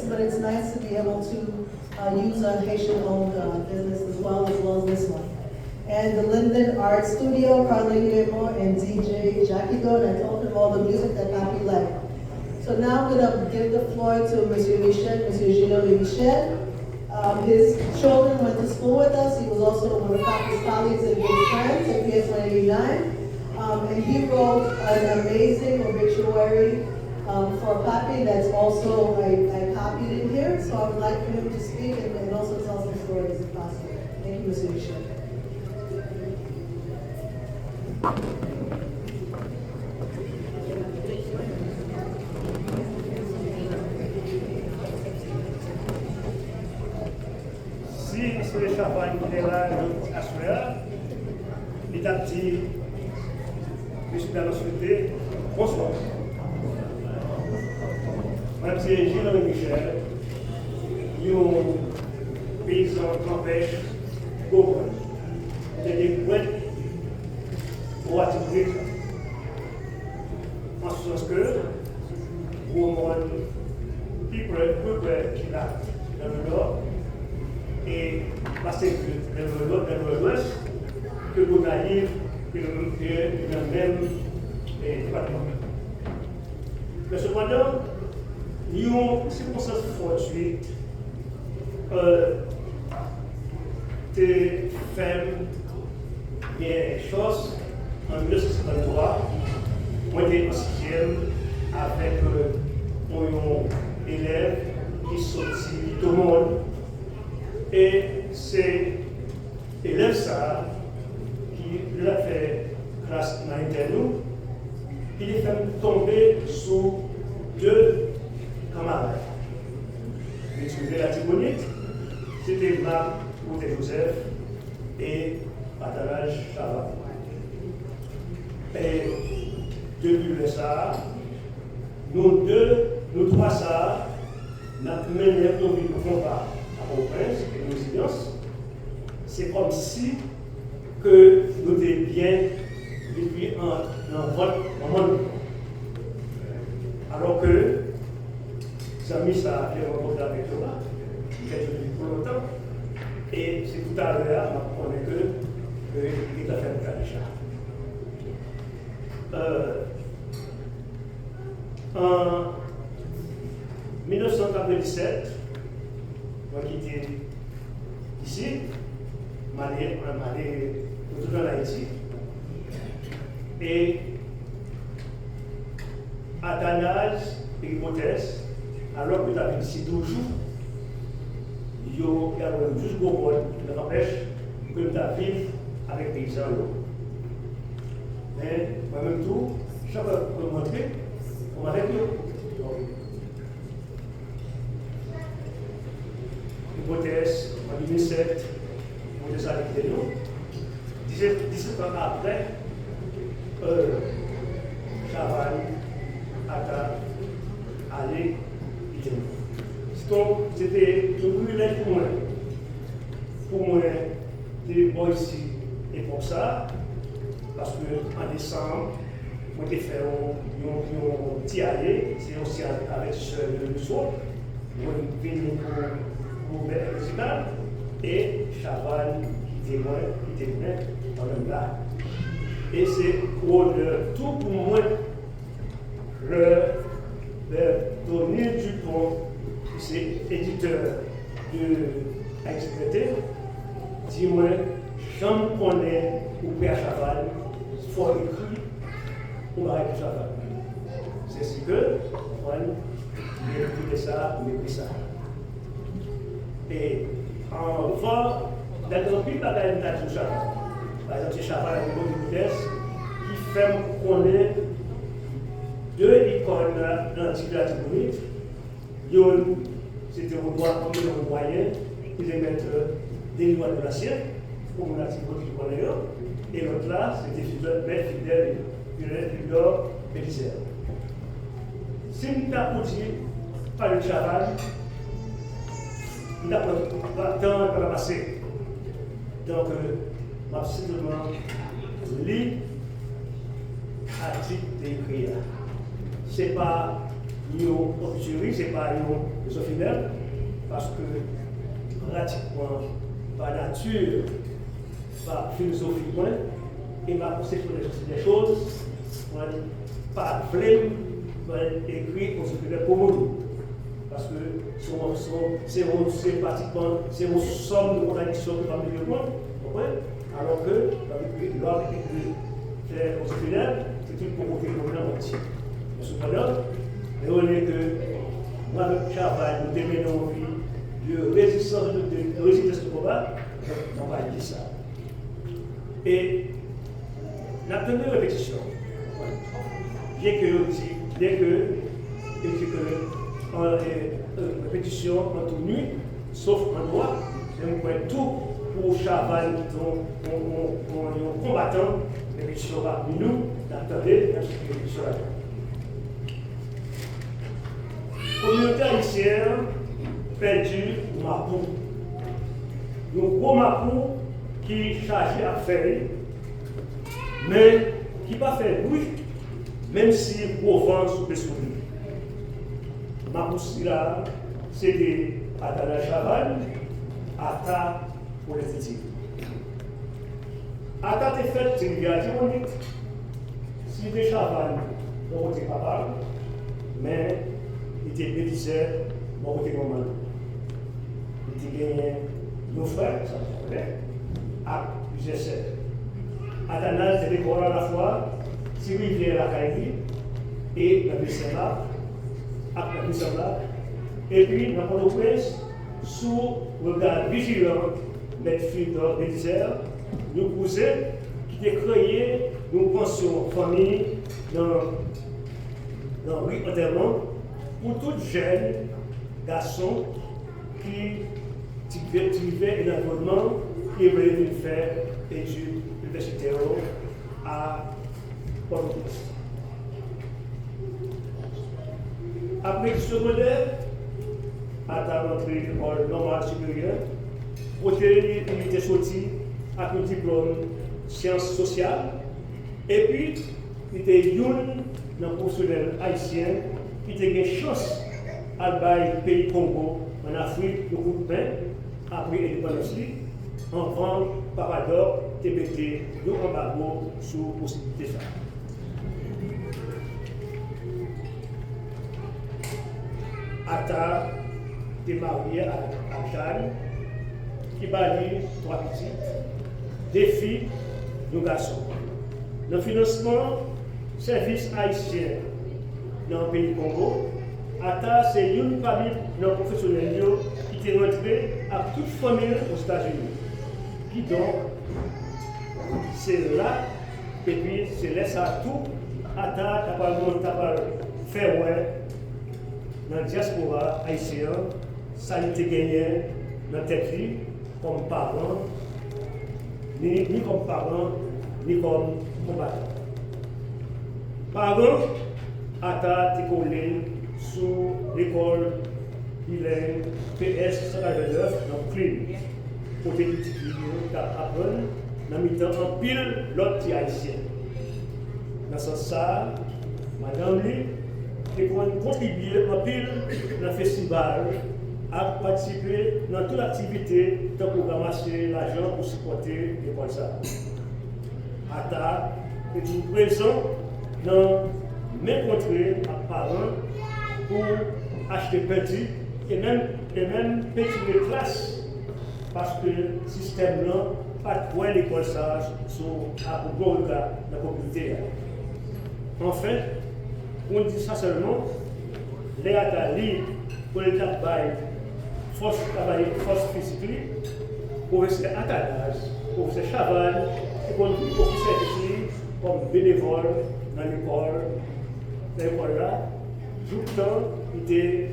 but it's nice to be able to use a Haitian-owned business as well as this one. And the Linden Art Studio, Carly Guillermo and DJ Jackie Don, I told them all the music that Papi liked. So now I'm going to give the floor to Monsieur Michel, Monsieur Gilles Michel. His children went to school with us. He was also one of Papi's colleagues and good friends at PS 189. And he wrote an amazing obituary for Papi that's also, I copied it here. So I would like for him to speak and also tell some stories if possible. Thank you, Monsieur Michel. Si c'est le champagne qui est là, à soir, il a dit, je suis dans la société, bonsoir. Madame, c'est Gilles Michel, un paysan campèche, Gaulle. C'est des points pour attirer en ce sens que, pour moi, qui peut qui l'a dans le nord, et passer dans l'ouest, que vous arrivez dans le même département. Mais cependant, il y a une circonstance fortuite des femmes et choses en 1953, moi j'étais en sixième avec un élève qui sortit tout le monde. Et c'est l'élève ça qui l'a fait classe dans l'internou, qui les fait tomber sous deux camarades. L'étudiant la Tibonite, c'était Marc ou Joseph et Patanage Chavat. Et depuis le Sahara, nous trois Sahara, nous avons mené nos vies de combat à Port-au-Prince et nos étudiants. C'est comme si que nous étions bien depuis un vote au monde. Alors que Samy ça a fait rencontrer avec Thomas, qui est venu pour longtemps. Et c'est tout à l'heure qu'on connaît qu'il est à faire le cas déjà. En 1997, moi qui étais ici, m'allais retourner en Haïti. Et à ton âge, hypothèse, alors que tu as ici toujours, il y a juste beaucoup de n'empêche que tu as vivre avec des paysans. Mais moi-même tout, je peux montrer, on avec nous. Hypothèse, en 2007, hypothèse avec nous. 17 ans après, Chaval a allé donc, c'était une brûlette pour moi. Pour moi, de bon ici et pour ça, parce qu'en décembre, moi j'ai fait un petit aller, c'est aussi avec le soir, moi je suis venu pour le résident, et Chaval qui était dans le là. Et c'est pour tout pour moi, le Tony Dupont, c'est éditeur de Experté, dis-moi, j'en connais ou Père Chaval, il faut écrire ou Marie Chaval. C'est ce que, j'ai écouté ça, on écrit ça. Et en va, d'être plus par la de Chaval. Par exemple, c'est Chaval à niveau de vitesse qui fait connaître deux icônes dans l'Antiquité bonite. C'était un droit comme un moyen, ils mettent des lois de l'assiette, pour l'Antiquité bonite, et l'autre là, c'était Fidèle, Fidor, Bélisère. Si nous avons dit par le travail, nous n'avons pas de temps pour la passer. Donc, je vais simplement lire l'article d'écrire. Ce n'est pas Nous, obituaires, ce n'est pas une funèbre, parce que pratiquement, par nature, par philosophie, et ma conception des choses, pas flemme, écrit aux supérieurs communs. Parce que c'est pratiquement une somme de contradictions que parmi le monde, alors que l'homme fait aux supérieurs, c'est une pauvreté pour le entier. Mais cependant, on est que moi, avec Chaval, nous démenons une vie de résistance de combat, on va dire ça. Et la première répétition, bien que répétition en toute nuit, sauf en droit, c'est tout pour Chaval, un combattant, répétition parmi nous, d'attendez la répétition là. Communauté haïtienne perdue Mapou. Un gros Mapou qui est chargé à faire, mais qui n'a pas fait bruit, même si gros vent sous le sourire. Mapou là, c'était à la Chaval, à ta pour les études. À ta t'es fait, c'est une vérité unique. Si des Chaval, on n'était pas capable, mais il était bédisseur, mon côté moment. Il était gagné nos frères, ça se connaît, à plusieurs sœurs. Athanase était corps à la fois, si rivière la Caïdi, et la Bissamba, à la Bissamba, et puis dans Port-au-Prince, sous regard vigilant, mettre filtre bédisseur, nous cousins qui étaient créés, nous pensions famille dans le rue enterrement. Pour tout jeune garçon qui vivait un environnement qui voulait faire études universitaires à Port-au-Prince. Après le secondaire, à ta rentrée en normale supérieure, il était sorti avec un diplôme sciences sociales, et puis il était un professionnel haïtien qui a eu chance à le pays Congo en Afrique de coup de pain après l'indépendance enfant Papador TBT de embargo sous possibilité ça. Atta est marié à Jeanne qui bâtit 3 petites, 2 filles, 2 garçons. Le financement service haïtien dans le pays Congo, Atta c'est une famille de professionnels qui est rentrée à toute famille aux États-Unis. Qui donc, c'est là, et puis c'est là ça tout, Atta capable de faire ouais dans la diaspora haïtienne, ça a été gagné dans la tête comme parents, ni comme parents, ni comme combattants. Parents, Atta est collé sous l'école bilingue PS 189 dans Clim. Pour des petits qui apprennent, dans le temps en pile l'autre haïtien. Dans ce sens, madame lui, qui pour contribuer en pile dans le festival, à participer dans toute l'activité pour ramasser l'argent pour supporter l'école. Atta est présent dans mes contrées à parents pour acheter petit et même petit de classe parce que le système là pas de l'école ça à Google dans la communauté. Enfin, on dit ça seulement, les Atta libres pour les travail, force physique, pour rester à l'âge, pour rester chaval, et pour servir comme bénévole dans l'école. L'école là, tout le temps, il était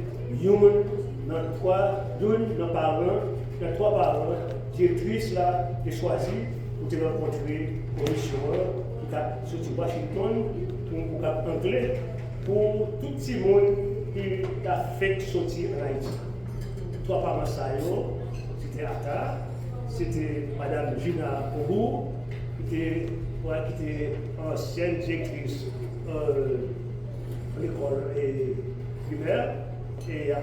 dans 3 parents, directrice là, qui choisi pour te rencontrer commission qui a sorti Washington pour anglais pour tout le monde qui a fait sortir en Haïti. 3 parents c'était Atta, c'était Madame Gina Obu, qui était ancienne directrice de l'école primaire et à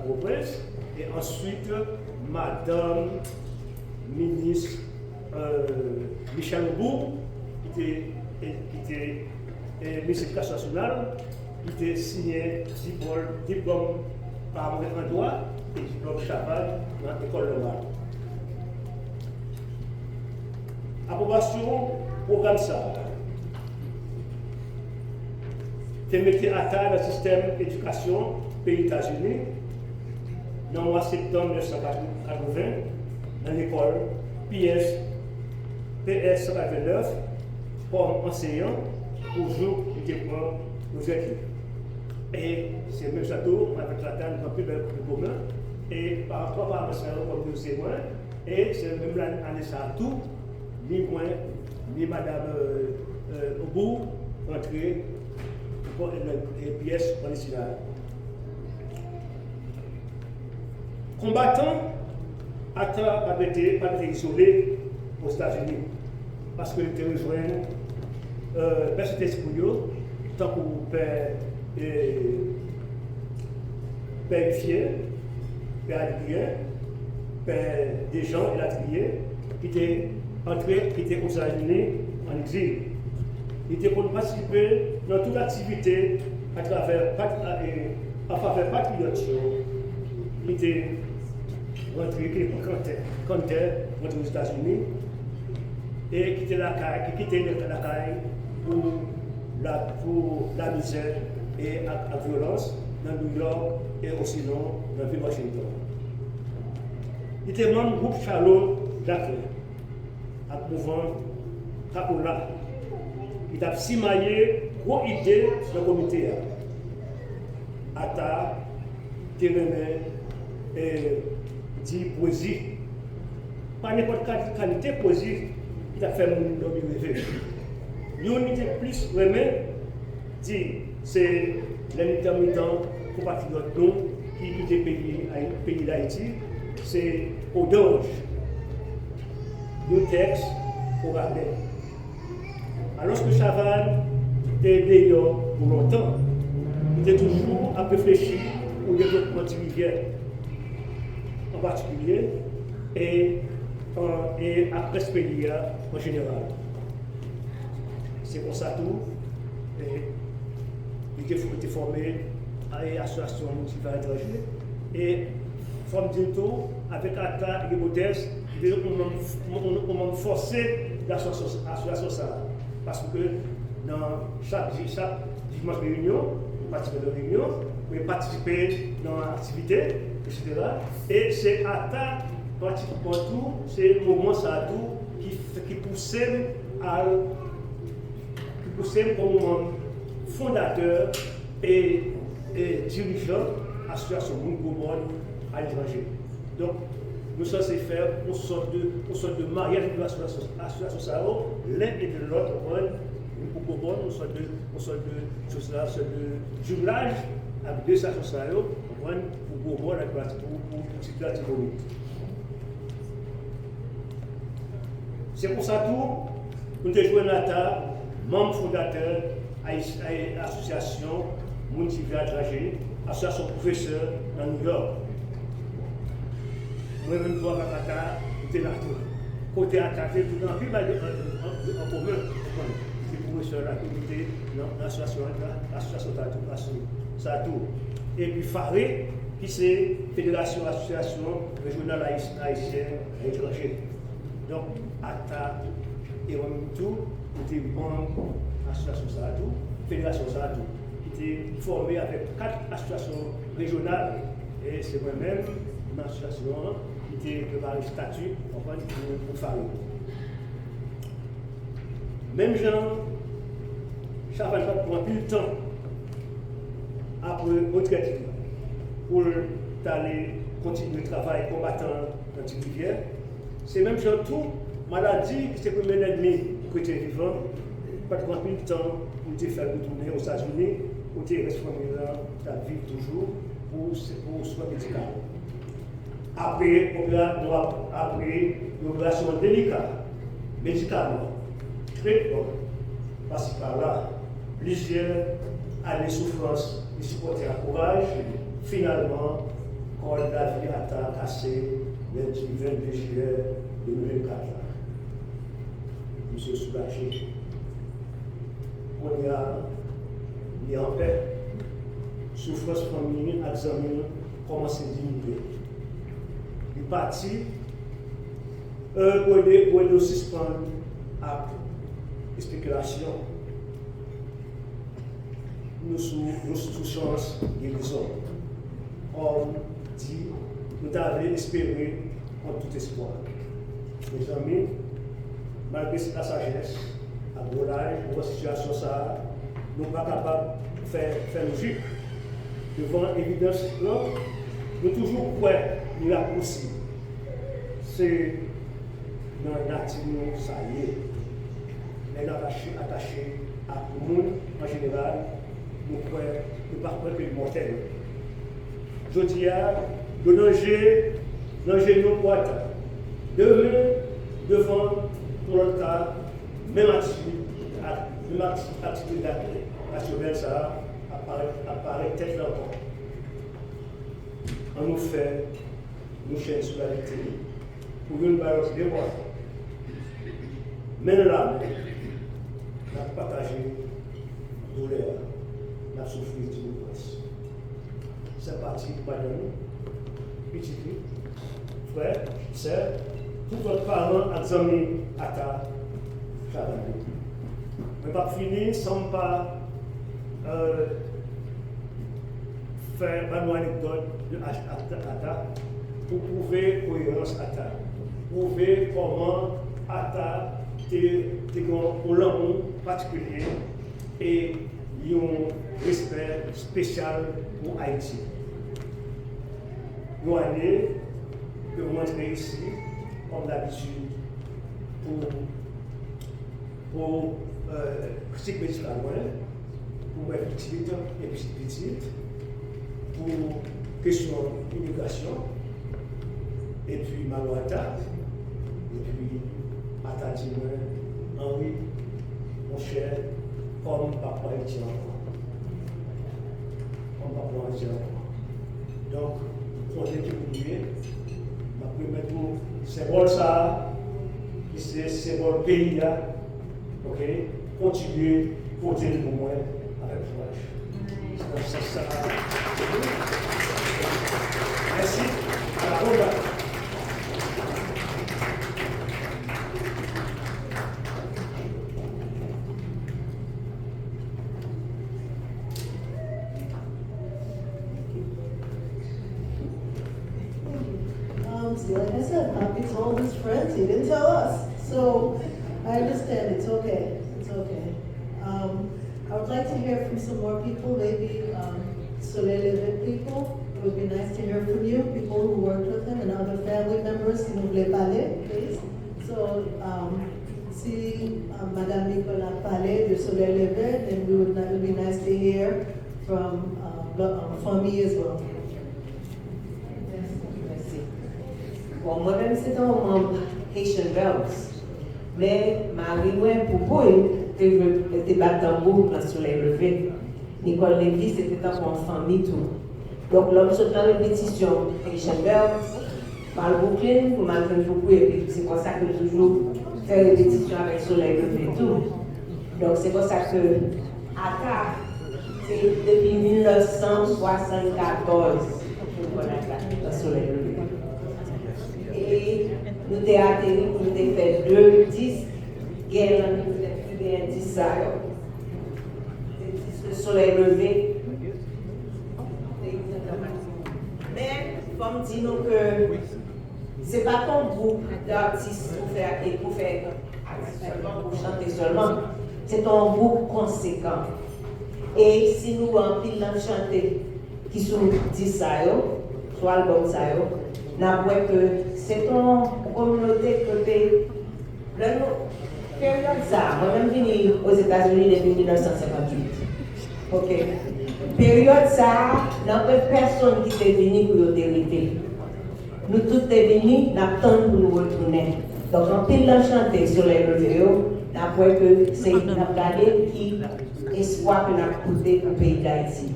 Port-au-Prince. Et ensuite, Madame ministre Michel Bourg, qui était ministre de l'Éducation nationale, qui était signé diplôme par en droit et diplôme Chaval dans l'école normale. Approbation programme ça. Qui mettait à terre le système d'éducation pays États-Unis dans le mois de septembre 1980 dans l'école PS 129 comme enseignant pour jouer du développement aux études. Et c'est même château avec la terre dans plus de commun et par rapport à l'enseignant comme nous c'est moins et c'est même l'année ça tout ni moi ni madame au bout entrer pour les pièces palestiniennes. Combattant a été isolé aux États-Unis parce qu'il était rejoint Père Saint-Esprit, tant que Père Fier, Père Adrien, Père Desjans et Latrier, qui était entré, qui était aux États-Unis en exil. Il était pour participer dans toute activité à travers en faveur patriotique. Il était rentré, il était canteur aux États-Unis et quittait la caille pour la misère et la violence dans New York et aussi dans la ville de Washington. Il était membre du groupe Shalom d'Afrique, à mouvement Kapola. Il a simaillé une idée dans le comité. Ata, Térémé, et dit poésie. Pas n'importe quelle qualité de poésie, il a fait mon nom rêver. L'unité plus vraiment, dit, c'est l'intermittent compatriote qui était pays d'Haïti, c'est Odange. Le texte pour garder. Alors que Chaval était d'ailleurs pour longtemps, il était toujours à réfléchir au développement de rivière en particulier et à Prespelia en général. C'est pour ça tout. Il était formé à l'association municipale étrangère et forme bientôt avec Atta et Gébotès, on m'a forcé l'association ça. Parce que dans chaque dimanche réunion, on participe à la réunion, on participer dans l'activité, etc. Et c'est Atta, pratiquement tout, c'est le moment ça tout qui poussait comme membre fondateur et dirigeant de l'association Moungobon à l'étranger. Donc, nous sommes censés faire une sorte de mariage de l'association, l'un et de l'autre, nous sommes de jumelage avec deux associations, pour circuler. C'est pour ça que nous avons joué Nata, membre fondateur de l'association municipale étrangère, association professeur dans New York. Moi-même, toi, Bakata, j'étais là tout. Côté attaqué, tout dans le en commun. C'est pour professeur la communauté, l'association ça tout. Et puis Faré, qui c'est Fédération Association Régionale Haïtienne et étrangère. Donc, ATA et tout, était membre de l'association ça tout, Fédération ça tout, qui était formée avec 4 associations régionales. Et c'est moi-même, une association qui était préparé le statut pour Faré. Même gens, chaque fois qu'on prend plus de temps après retraite pour aller continuer le travail combattant dans la rivière, c'est même gens tout maladie qui c'est le premier ennemi pour être vivant, pas de prendre plus de temps pour te faire retourner aux États-Unis, pour te rester dans ta vie toujours pour soins médicaux. Après, l'opération délicate, médicalement, très bon, parce que par là, plusieurs années de souffrance les supporters à courage. Finalement, quand la vie a cassé le 22 juillet 2004, monsieur soulagé. On y a mis en paix. Souffrance famille, examen, comment c'est diminué. Il est parti pour nous suspendre à spéculation. Nous sous chance guérison. On dit, nous avons espéré en tout espoir. Mes amis, malgré la sagesse, à l'âge, dans la situation, ça, nous ne sommes pas capables de faire logique. Devant l'évidence, nous toujours prêts, nous la possible. C'est dans la nature, ça y est. Les attachés à tout le monde, en général, nous ne pas prêts que le mortel. Je dis le danger nous porte. Devant pour le cas, même attitude rationnelle, ça apparaît peut-être encore. On nous fait, nous cherchons sur la vérité pour une balance de voix. Mais là, on a partagé la douleur, la souffrance du monde. C'est parti, madame, petit frère, sœur, tout votre parent a examiné à ta travail. Je ne vais pas finir sans pas faire une anecdote de Ata pour prouver la cohérence Ata. Prouver comment Ata est un l'amour particulier et un respect spécial pour Haïti. Nous allons rentrer ici, comme d'habitude, pour petit la pour mettre petite et petite, pour question d'immigration, et puis Malouata, et puis Atadine, Henri, mon cher, comme papa et tient comme papa et tient. Donc, on est évolué. Après, maintenant, c'est bon ça, c'est bon pays, ok? Continuez, continuez pour moi avec courage. C'est ça. Merci. À la prochaine. Like I said, Poppy told his friends, he didn't tell us. So I understand, it's okay, it's okay. I would like to hear from some more people, maybe Soleil Levin people. It would be nice to hear from you, people who worked with him and other family members, si vous voulez parler, please. So si Madame Nicolas parlait de Soleil Levin, then it would be nice to hear from famille as well. Bon, moi-même, c'est un membre Haitian Bells. Mais Marie-Ouin Poupoui était battambour dans le soleil levé. Nicole Lévy, c'était en famille tout. Donc, l'homme se dans une répétition Haitian Bells, par le Brooklyn, pour Marie-Ouin Poupoui, et puis c'est pour ça que toujours faire répétition avec soleil levé tout. Donc, c'est pour ça que ATA, c'est depuis 1974 qu'on a le soleil levé. Et nous avons atterri pour nous faire 2 disques, et nous avons 10 ça. Le soleil levé. Mais, comme dit nous que ce n'est pas ton groupe d'artistes pour faire seulement, pour chanter seulement, c'est un groupe conséquent. Et si nous en pile chanter qui sont 10 ça, soit album ça, n'avons que c'est une communauté que période ça, moi-même venu aux États-Unis depuis 1958. Ok. Période ça, n'a pas personne qui est venu pour nous dériver. Nous tous sommes venus, nous attendons pour nous retourner. Donc, on peut chanter sur les vidéos, n'avons que c'est n'a gardé qui espoir que nous coûté au pays d'Haïti.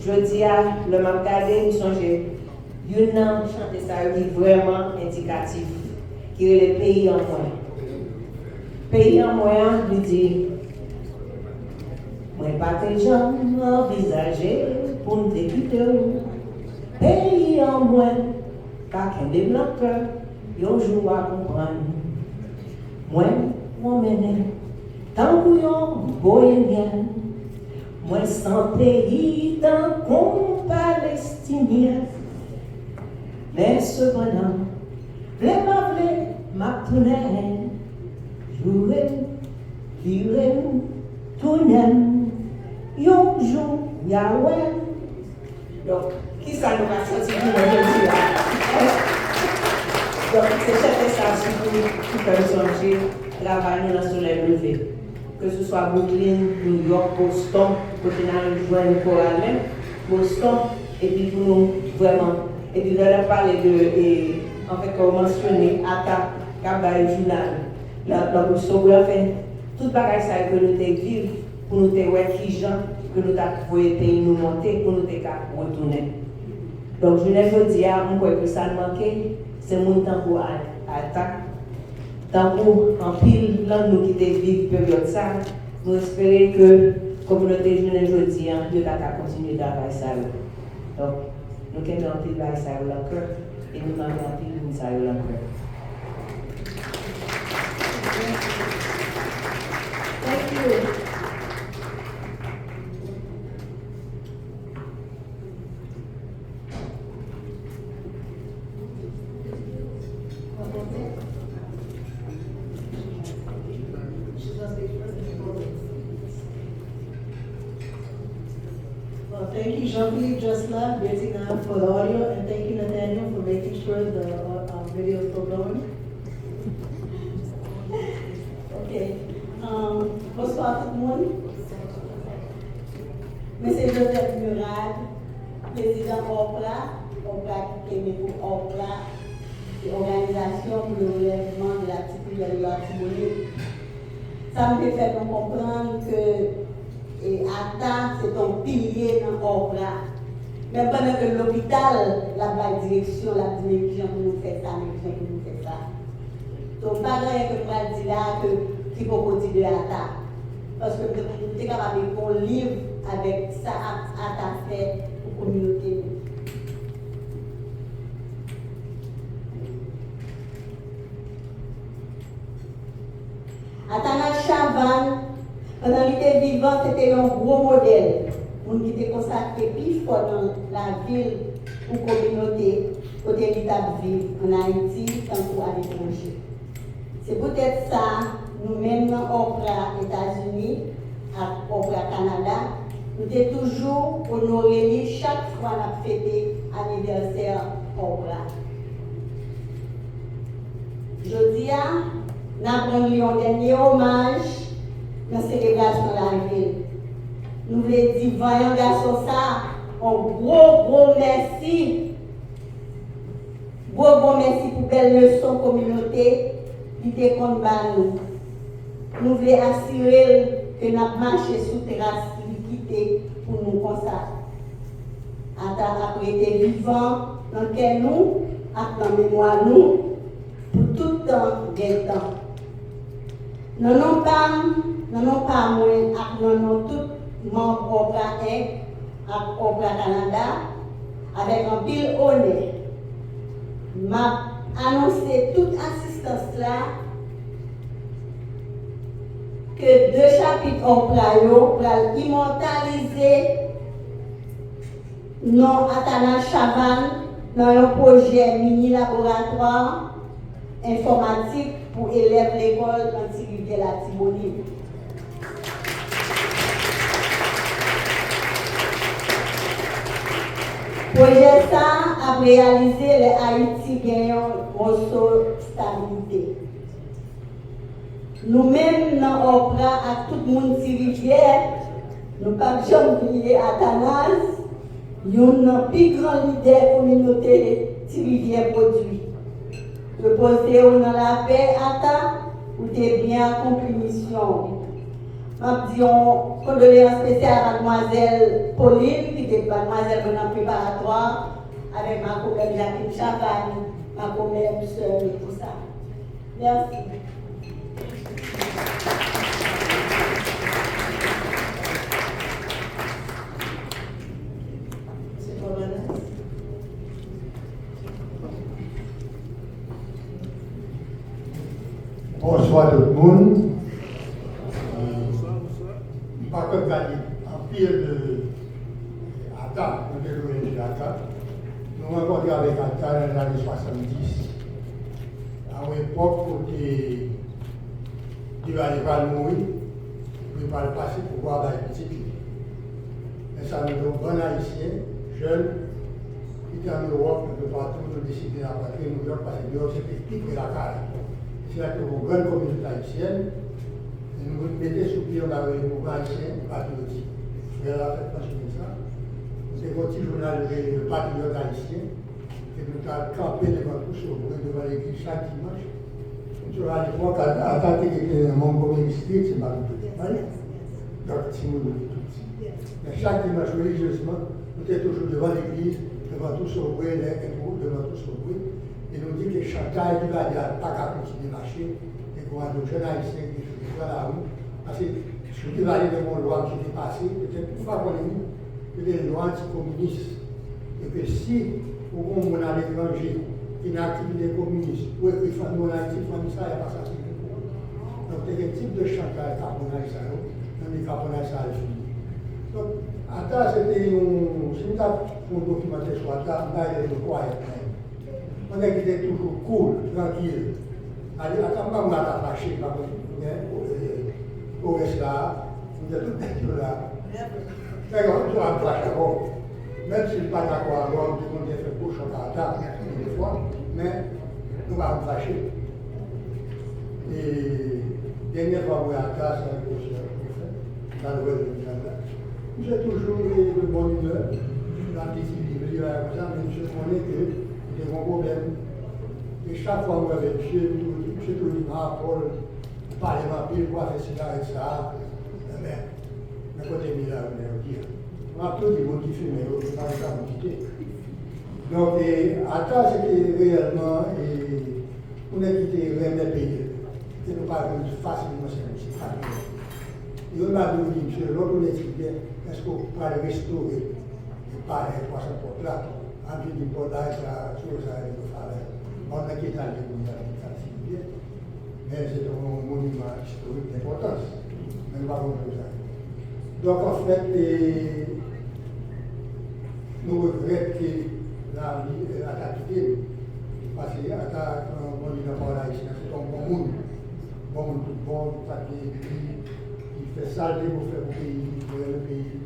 je dis à le m'a regardé, nous songez, il y a un chanté ça qui est vraiment indicatif, qui est le pays en moins. Pays en moins, lui dit, moi pas tes gens envisagés pour me débuter. Pays en moins, pas qu'un développeur, il joue à comprendre. Moi, mon ménage, tant que yon bohémien, moi sans pays, tant qu'on palestinien. Mais cependant, les mauvais m'apprenaient, jouer, vivre, tourner, yon jour, Yahweh. Donc, qui ça nous a sorti pour aujourd'hui? Donc, c'est cette station qui peut changer, travailler dans le soleil levé. Que ce soit Brooklyn, New York, Boston, pour que nous joignons Coralin, Boston, et puis pour nous vraiment. Et puis, là, on parle de, en fait, comme mentionné, Ata, Kaba et Journal. Là, on fait tout bagage ça que nous vivons, pour nous voir qui gens, que nous avons nous monter, pour nous retourner. Donc, je ne dis pas, moi, que ça manquait, c'est mon temps pour attaque. Tant pour en pile, là, nous qui vivons période ça, nous espérons que la communauté jeune aujourd'hui, Dieu va continuer de travailler ça. Donc, nous avons un pile de ça dans le cœur et nous avons un pile de ça dans le cœur. Thank you. Well, thank you, Jean-Philippe just left, Betsy now for the audio, and thank you, Nathaniel, for making sure the video is still going. Okay. Bonsoir tout le monde. Monsieur Joseph Murad, président OPRA qui est pour OPRA, l'organisation pour le relèvement de la titulaire de la Timonie. Ça me fait comprendre que ATA, c'est un pilier dans OPRA. Même pendant que l'hôpital, la direction pour nous faire ça, pour nous faire ça. Donc, pas rien que je vais dire là qu'il faut continuer ATA. Parce que nous sommes capables de faire un livre avec ça ATA fait pour la communauté. Atana Chavan, pendant qu'il était vivant, c'était un gros modèle. On qui était consacré plus fort dans la ville ou communauté, côté l'État vivre en Haïti, tant qu'à l'étranger. C'est peut-être ça, nous-mêmes dans OPRA États-Unis, à OPRA Canada, nous avons toujours honoré chaque fois qu'on a fêté l'anniversaire OPRA. Je dis, nous avons un dernier hommage dans la célébration de la ville. Nous voulons dire, voyons garçon ça, un gros merci. Gros merci pour belle leçon communauté qui était contre nous. Nous voulons assurer que nous avons marché sous terrasse liquidité pour nous comme ça. Après été vivant, dans lequel nous, dans la mémoire nous, pour tout le temps des temps. Nous n'avons pas moins, nous avons tous membres OPRA 1 et OPRA Canada avec un pile honneur. M'a annoncé toute assistance là que 2 chapitres OPRA pour immortaliser non Atana Chavan dans un projet mini laboratoire informatique pour élèves de l'école Anti-Rivière la Timonie. Projet ça a réalisé les Haïti gagnant morceau stabilité. Nous-mêmes dans OPRA à tout le monde Rivière, nous ne pouvons pas oublier Athanas, un plus grand leader communauté Rivière produit. Reposer dans la paix, Ata, ou t'es bien accompli mission. Je dis une condoléance spéciale à mademoiselle Pauline, qui était mademoiselle en préparatoire, avec ma collègue Jacqueline Chavannes, ma collègue sœur et tout ça. Merci. Bonsoir tout le monde. Par contre, en pire de Atta, on est loin de Atta. Nous avons rencontré avec Atta dans les années 70. À une époque où il va mourir, il va le passer pour voir la petite. Mais ça nous donne un bon haïtien, jeune, qui était en Europe, de partout, nous décidé d'apporter New York parce que New York c'était plus que la carte. C'est là que vous avez une grande communauté haïtienne. Et nous vous mettez sous pied, on a un mouvement haïtien patriotique. Je vais la faire passionner ça. C'est un petit journal de patriote haïtien. Et nous avons campé devant tout ce bruit, devant l'église chaque dimanche. Nous à l'époque, à tant qu'il était dans mon communiste, c'est pas tout petit. Donc, si nous tout petit. Mais chaque dimanche, religieusement, nous étions toujours devant l'église, devant tout ce bruit, devant tout ce bruit. Et nous dit que Chantal qui va dire pas qu'à continuer à marcher, et qu'on a de jeunes haïtiens qui sont dans la rue. Parce que ce qui va aller de mon loi qui est passé, peut-être une fois qu'on est mis, c'est des lois anticommunistes. Et que si, au monde à l'étranger, qui n'a activité communiste, ou écrit famille en Haïti, famille ça, il n'y a pas ça. Donc, c'est un type de Chantal carbonal ça, non, les carbonal ça, fini. Donc, Atta, c'était si nous avons un documentaire sur Atta, on a de quoi être. On est était toujours cool, tranquille. Allez, attends, on a fâché, au reste là, on est tout là. Mais on doit fâcher avant. Même si je ne suis pas d'accord avec tout le monde fait pour chocolat, des fois, mais nous allons fâcher. Et dernière fois, on a à c'est un concert dans le West de Canada. J'ai toujours eu de bonne humeur, dans les civils, je dirais comme ça, mais je connais que c'est mon problème. Et chaque fois que je suis toujours dit, Paul, parlement, pile, quoi, faire cela et ça. Mais côté là, on est dire. On a tout dit, on qui fume, mais on ne peut pas faire quitter. Donc, Atta, c'était réellement, on a quitté vraiment le pays. Et nous parlons facilement, c'est pas bien. Et on m'a dit, monsieur, l'autre, on a dit, est-ce qu'on peut le restaurer? Et pas les 300 portes là. En plus du portage, ça, tout ça, il faut faire. On a quitté la vie, mais c'est un monument historique d'importance. Mais nous avons besoin. Donc, en fait, nous regrettons que la vie a quitté. Parce qu'il y a un monument par là, c'est un bon monde. Bon monde, tout bon, qui fait ça, pour faire le pays.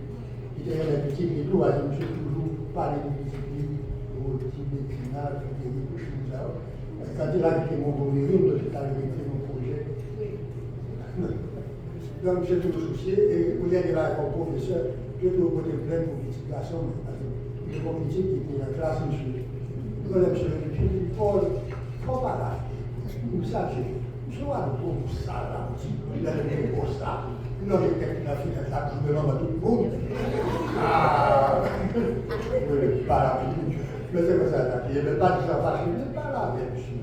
Il était un petit peu tout, je me suis toujours parlé de discipline. Quand il a quitté mon gouvernement, j'ai arrêté mon projet. Donc, j'ai tout soucié et vous êtes là comme professeur, je dois vous donner plein de multiplications. Les communautés qui étaient en classe, monsieur. Vous allez me dire, Paul, faut pas là. Vous savez, je vois pour ça là, il a donné pour ça. Non, j'ai quelqu'un qui a fait ça, je me demande à tout le monde. Ah, pas là, mais c'est comme ça, il n'y avait pas de ça facile, c'est pas là, bien sûr.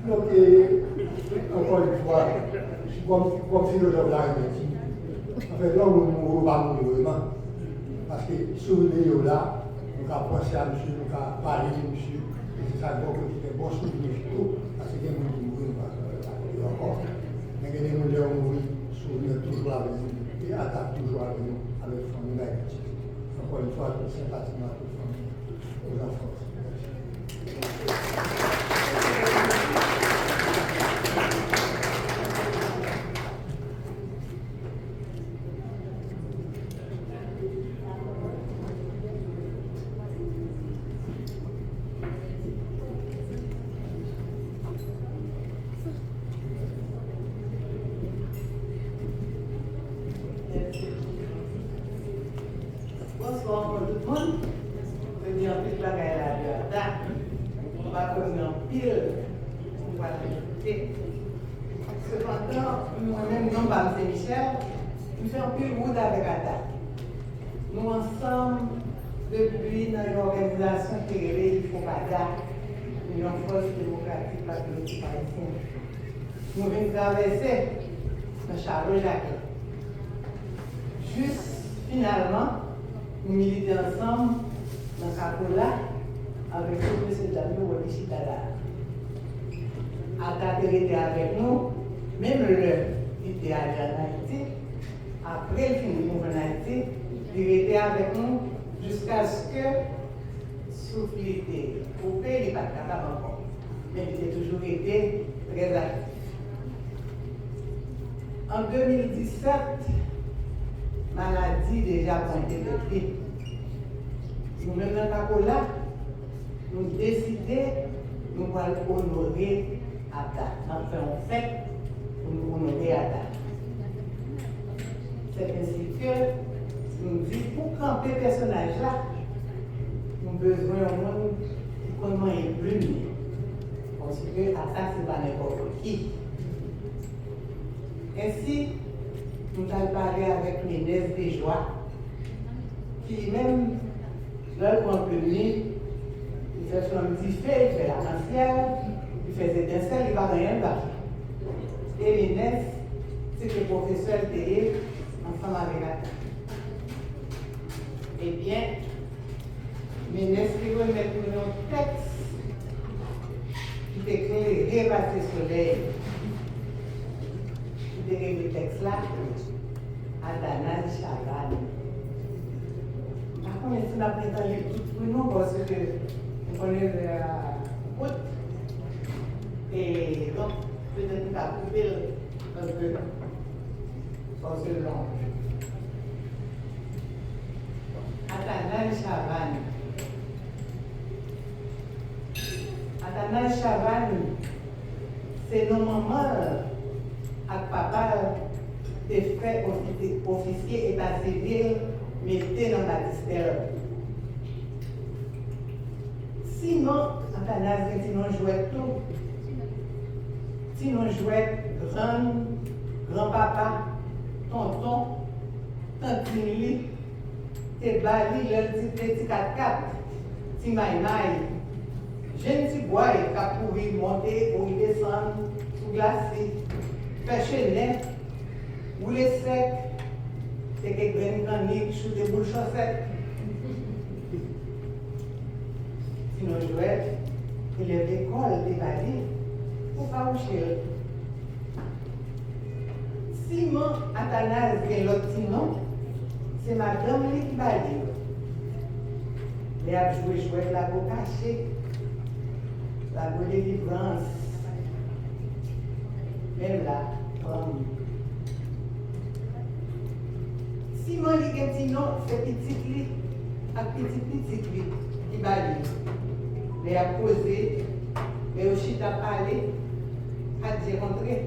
Donc, encore une fois, comme philosophe là, en fait, là, on ne mourra pas vraiment. Parce que souvenir là, on va penser à monsieur, on va parler de monsieur, et c'est ça bon que c'est bon souvenir tout, parce que les gens qui mourent, encore. Mais les gens qui ont mouru, souvenir toujours avec nous, et attaquent toujours avec nous, avec la famille. Encore une fois, tout sympathiquement à toute famille, aux enfants. Bonsoir tout le monde. Je viens en plus la gagne la date. On va comme en pile. On va l'écouter. Cependant, moi-même, non, pas M. Michel, nous faisons plus de route avec Ada. Nous ensemble, depuis notre organisation qui est l'IFOPADA, l'Union Force démocratique patriotique haïtienne, nous venons traverser le Charles-Jacques. Juste finalement, nous militons ensemble dans Capola avec le président Wally Chitala. Ada était avec nous, même le il était allé en Haïti. Après le film en Haïti, il était avec nous jusqu'à ce que souffle était coupé, il n'est pas capable encore. Mais il a toujours été très actif. En 2017, maladie déjà pointée de pied. Nous-mêmes dans Capola, nous décidons nous allons honorer Ada. Nous faisons fête pour nous honorer Ada. C'est ainsi que nous disons, pour camper ce personnage-là, nous avons besoin au monde comment il est plus. Parce que Ada, ce n'est pas n'importe qui. Ainsi, nous allons parler avec Ménès Desjoie, qui même, leur compagnie, il fait son petit fait, il fait l'arc-en-ciel, il fait des étincelles, il va rien battre. Et Ménès, c'est le professeur télé ensemble avec Ada. Eh bien, Ménès qui va mettre un texte qui éclairé par le soleil. Derrière le texte là, Athanase Chavannes. Par contre, si on a présenté tout pour nous, parce que on connaît la route, et donc peut-être qu'on va couper un peu sur ce long. Athanase Chavannes. Athanase Chavannes, c'est nos mamans. Avec papa, des frères officiers état civil, mettaient dans la baptistère. Sinon, Athanase, sinon jouait tout. Sinon jouait grand-papa, tonton, tantine, te bali, le petit 4x4, ti maï-maï. Jeune petit bois, qui a pourri monter ou descendre sous glacis. Pêcher net, rouler sec, c'est que graines graniques, chou des boules chaussettes. Sinon, je vais élève l'école, dévaler, pour pas boucher. Simon Athanase et l'autre nom, c'est madame qui va dire. Elle a joué la go cachée, la go délivrance. Même là, Simon Ligentino, c'est petit qui va dire. Il a posé, mais aussi a parlé, a dit rentrer.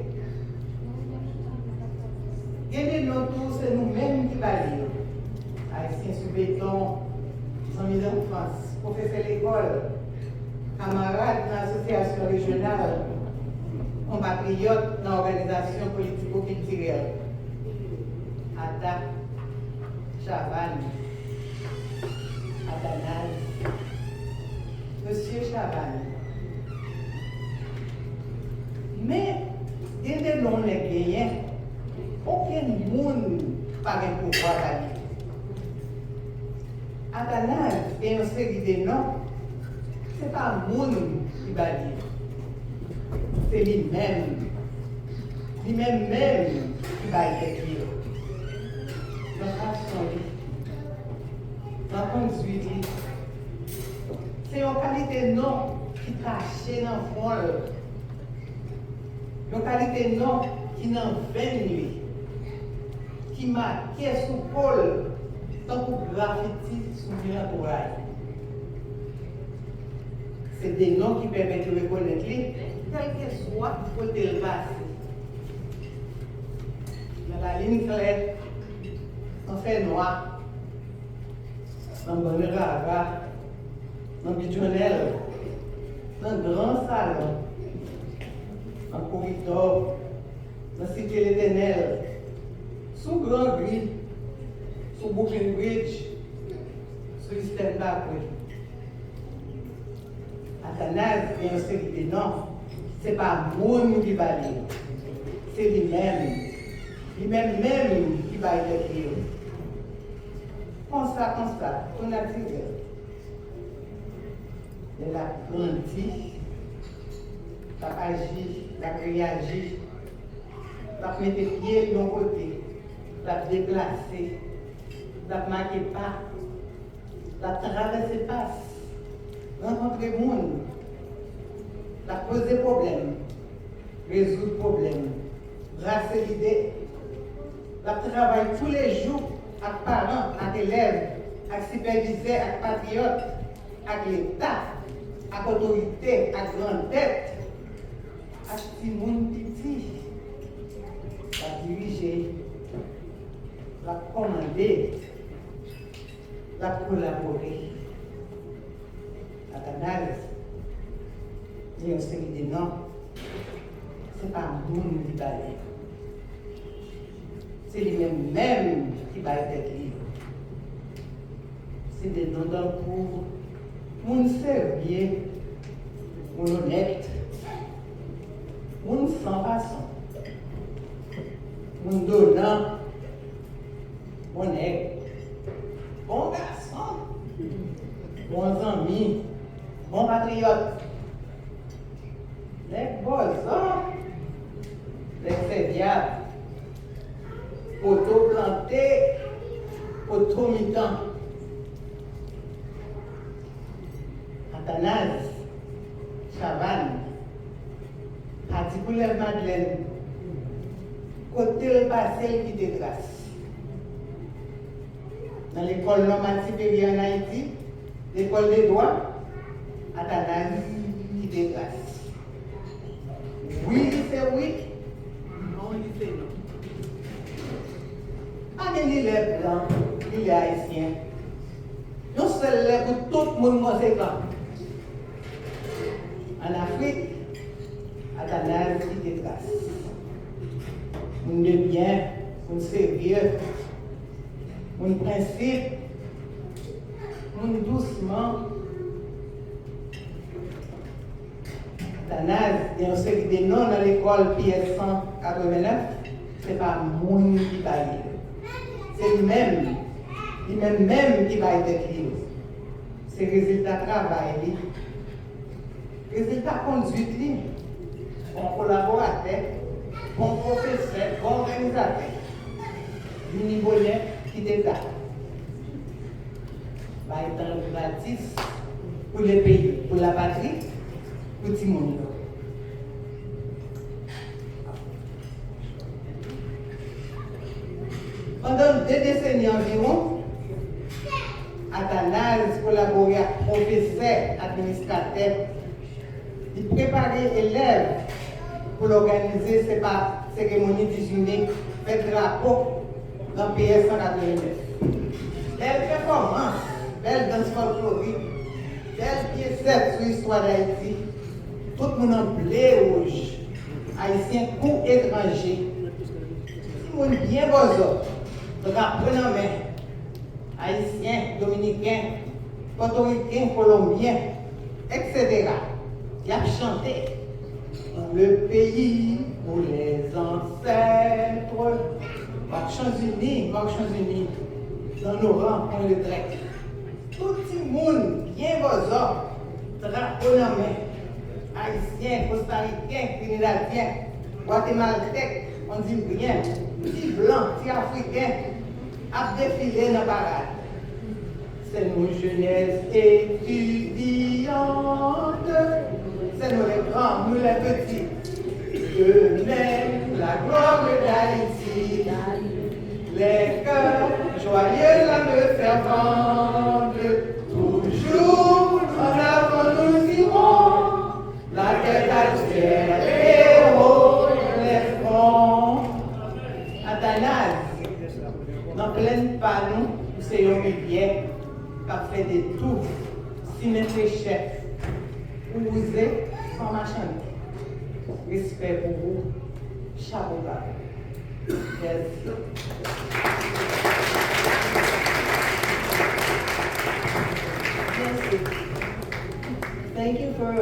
Et nous tous, c'est nous-mêmes qui va dire. Haïtiens sous béton, amis d'enfance, professeur d'école, camarades dans l'association régionale, compatriotes dans l'organisation politico-culturelle. Ada Chavannes, Athanase, Monsieur Chavannes. Mais, dès que l'on est gagné, aucun monde n'a de pouvoir d'aller. Athanase est une série de noms, ce n'est pas un monde qui va dire. C'est lui-même qui va écrire. Notre action, notre conduite, c'est une qualité non qui cachée dans le fond, une qualité non qui n'en veine, qui marquait sous Paul, tant que graffiti sous l'entourage. C'est des noms qui permettent de reconnaître lui, quel que soit le côté le passé. Dans la ligne claire, on fait noir, dans le bonheur dans le bidjonnel, dans le grand salon, dans le corridor, dans la cité l'éternel, Sous Grand Gris, sous Brooklyn Bridge, sous Eastern Parkway. Athanase, il y a une série de noms. Ce n'est pas moun qui va lire. C'est lui-même. Lui-même qui va lire. Constat, on a dit. Elle a grandi, elle a agi, elle a réagi, elle a mis les pieds de l'autre côté, elle a déplacé, elle a marqué pas, elle a traversé passe, rencontré le monde, elle a posé problème, résoudre problème, raser l'idée, elle a travaillé tous les jours avec parents, avec élèves, avec superviseurs, avec patriotes, avec l'État, avec l'autorité, avec grande tête, avec petit monde petit, la diriger, la commander, la collaborer. Athanase, il y a une série de noms. Ce n'est pas un monde qui va aller. C'est lui-même qui va être libre. C'est des noms d'un pour mon sérieux, mon honnête, mon sans façon, mon donnant, mon aigle, bon garçon, bon ami, bon patriote, les bossons, les fédiables, auto-planté, auto-mitant. Athanase, Chavannes, particulièrement Madeleine, côté le passé qui te grâce. Dans l'école normale supérieure en Haïti, l'école des droits, Athanase qui te grâce. Oui, c'est oui, non, c'est non. Il est blanc, il est haïtien. Non seulement pour tout le monde conséquent. En Afrique, Athanase qui te trace. On est bien, on est sérieux, on principe, on doucement. Athanase, il y a une série de noms dans l'école PS 189, ce n'est pas moun qui va lire. C'est lui-même qui va être libre. C'est le résultat travail, résultat conduite, bon collaborateur, bon professeur, bon organisateur, du bonheur qui détaille. Va être gratis pour le pays, pour la patrie, pour tout le monde. Pendant 2 décennies environ, Athanase collaborait avec professeurs, administrateurs. Il préparait les élèves pour organiser ces cérémonies du juillet, fait drapeau dans le PS 189. Belle performance, belle danse folklorique, belle pièce sur l'histoire d'Haïti. Tout le monde en blé rouge, haïtien ou étranger. Tout le monde bien beau. Drapeau en main, haïtien, dominicain, portoricain, colombien, etc. Il a chanté dans le pays où les ancêtres, Marchands-Unis, dans nos rangs, on le traite. Tout le monde, bien beau, drapeau en main, haïtien, costaricain, trinidadien, guatémaltèque, on dit rien. Petit blanc, petit africain, a défilé dans la parade. C'est nos jeunesses étudiantes, c'est nous les grands, nous les petits. Demain, la gloire d'Haïti, les cœurs joyeux, l'âme fervente, toujours en avant nous irons, la tête altière, les héros, les fronts. Athanase, dans pleine panneau, c'est un rivière qui a fait des tours, si même les chefs, osez sans marchander. Respect pour vous, chapeau bas. Merci. Thank you for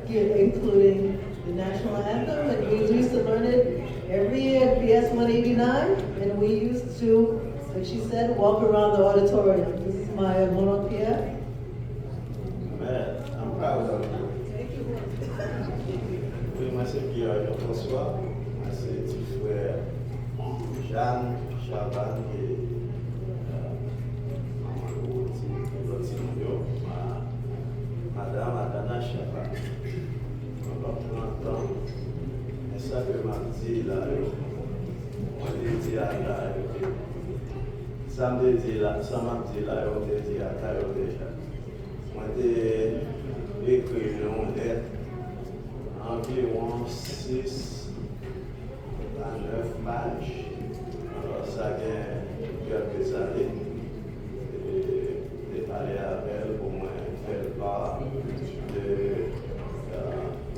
including the national anthem, and we used to learn it every year at PS 189, and we used to, like she said, walk around the auditorium. This is my Mono Pierre. Man, I'm proud of you. Thank you. Oui, moi c'est Pierre Jean-François, moi c'est petit frère Jeanne, Chaban et maman l'autre Madame Adana Chaban. On va prendre temps, et ça que m'a dit là, on dit à là, ça m'a dit là, on dit à là déjà. Moi j'ai écrit une lettre environ 6 à 9 pages. Alors ça a quelques années. J'ai parlé avec elle pour moi faire part de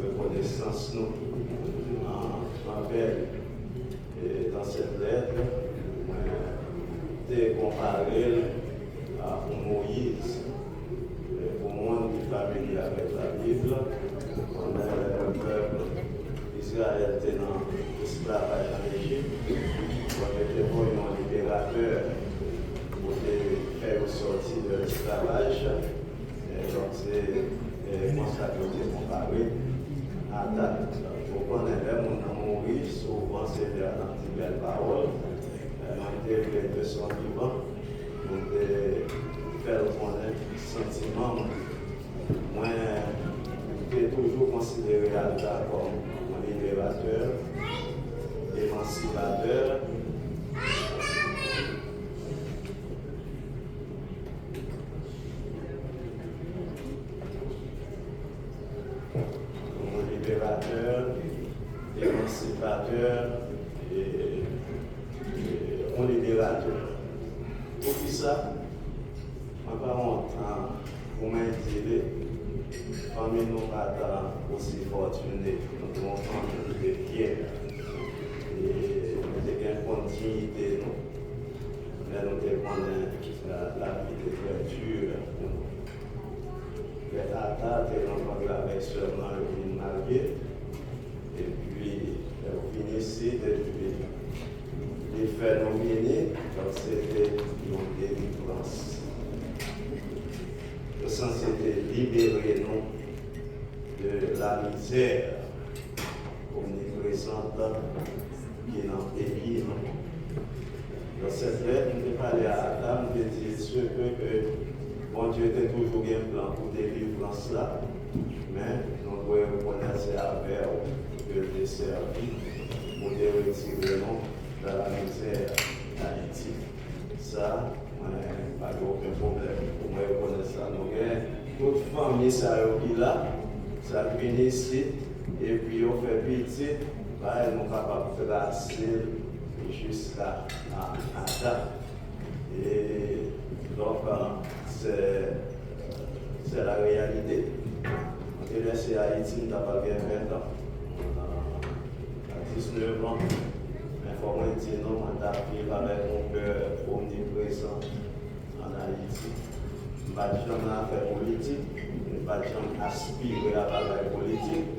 reconnaissance nous envers. Et dans cette lettre, j'ai comparé à Moïse. Pour moi, qui est familier avec la Bible, on est le peuple d'Israël était dans l'esclavage en Égypte. On était pour un libérateur pour faire sortir de l'esclavage. Donc, c'est comme ça que j'ai comparé à date. Pour qu'on ait même mourir, souvent c'est vers une belle parole. On était de son vivant pour faire connaître le sentiment. Moi, j'ai toujours considéré Alta comme un libérateur, émancipateur. Un libérateur, émancipateur et un libérateur. Pour qui ça? Je ne vais pas longtemps pour m'indiquer, famille nous pas aussi fortunés, nous avons famille de Pierre. Et nous avons une continuité, mais nous avons la vie de fracture. Les Tata étaient rencontrés avec seulement une mariée, et puis on finissait depuis les faits non finis, donc c'était une délivrance. Le sens était libérer nous de la misère omniprésente qui est dans le pays. Dans cette lettre, nous avons parlé à Adam, nous avons dit ce que bon Dieu était toujours un plan pour délivrance là, mais nous devons reconnaître ces affaires que Dieu servi pour retirer nous de la misère d'Haïti. Ça, pas aucun problème. Pour moi, reconnaître ça. Nous avons toute famille qui est là, ça vient ici, et puis on fait petit, nous sommes capables de tracer jusqu'à date. Et donc, c'est la réalité. On a laissé Haïti, nous n'avons pas 20 ans. À 19 ans, mais il faut dire non, on a vivre avec un cœur omniprésent en Haïti. Nous ne pouvons pas faire politique, nous ne pouvons pas aspirer à la politique,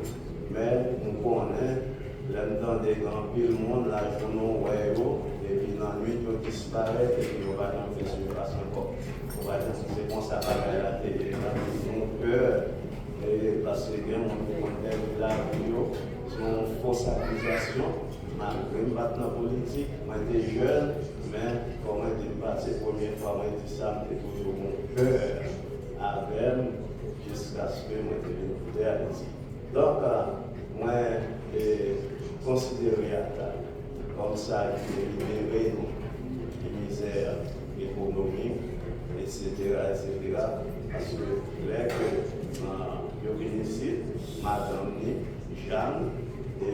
mais nous connaissons l'entend des grands pile monde, la journée où et puis dans la nuit, ils disparaissent et puis on va dans le sur place encore. On va dire que c'est comme ça, à la télé, ils ont peur, parce que les gens ont la vidéo, c'est une fausse accusation. Malgré une bataille politique, moi j'étais jeune, mais comment je passé la première fois, moi je dis ça, j'étais toujours mon cœur avec jusqu'à ce que moi je venu à Haïti. Donc, moi, je considère comme ça qui est libéré de misère économique, etc., parce que là que je viens ici, madame Jeanne, et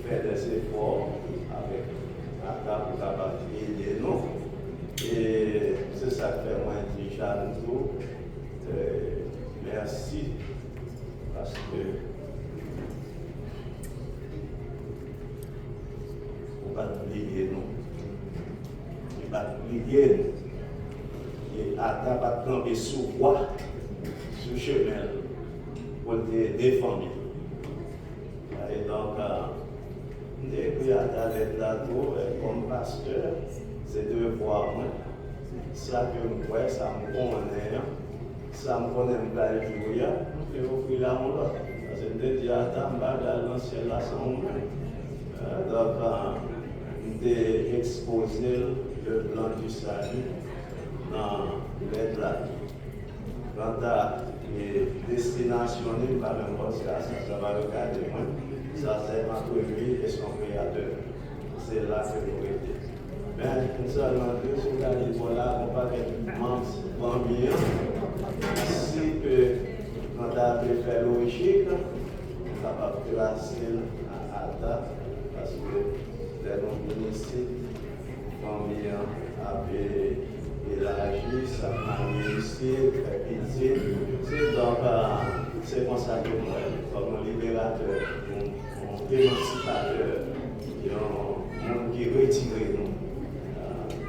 faire des efforts avec la table pour capable aider nous. Et c'est ça que fait moi dire Jeanne tout. Merci parce que vous ne pouvez pas oublier nous. brigade. Et Ata va tomber sous voie, sous chemin, pour te défendre. Et donc, depuis Ata d'être là, comme pasteur, c'est de voir moi. Ça que je vois, ça me connaît, ça me connaît, je vais et vous prenez la mon lot. Parce que je dis à Ata, je vais dans le ciel là sans moi. Donc, j'ai exposé le plan du salut dans l'aide là. Quant à les destinations, pas même ça va regarder moi. Ça, c'est ma vie et son créateur. C'est là que nous étions. Mais nous seulement deux, si vous allez voilà, on va être famille. Si quand on a fait logique, on va placer à Alta, parce que les non-ministres, famille avait élargi, ça m'a réussi, fait pitié. C'est donc, c'est comme ça que moi, comme un libérateur, un émancipateur, un monde qui retire nous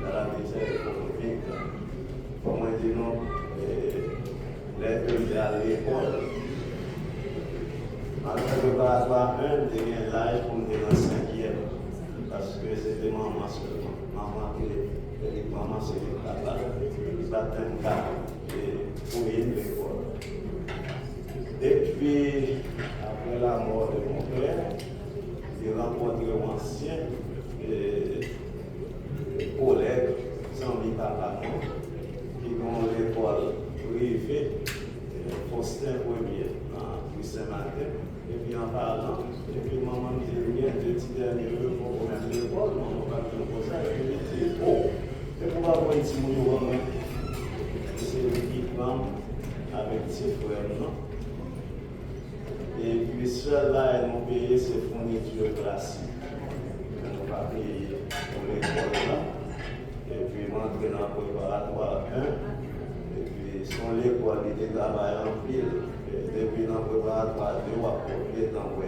dans la misère économique. Pour moi, dire non, les pays à l'école, en tant que préparatoire 1, j'ai un l'âge pour me dans 5e, parce que c'était maman seulement. Maman c'est le papa, baptême et pour l'école. Et puis, après la mort de mon père, j'ai rencontré un ancien collègue, sans lui papa, qui ont l'école privée, Faustin Premier, à Saint-Martin. Et puis en parlant, et puis maman me dit, bien, deux petits derniers jours pour remettre l'école, maman va faire comme ça, et puis je dis, oh, et pour avoir un petit mot, c'est l'équipement avec ses frères, non? Et puis ceux-là, ils m'ont payé ses fournitures classiques. Ils n'ont pas payé pour l'école là. Et puis m'entrer dans le préparatoire 1. Et puis son l'école, il était travaillé en pile. Depuis dans le préparatoire 2, on a profité dans le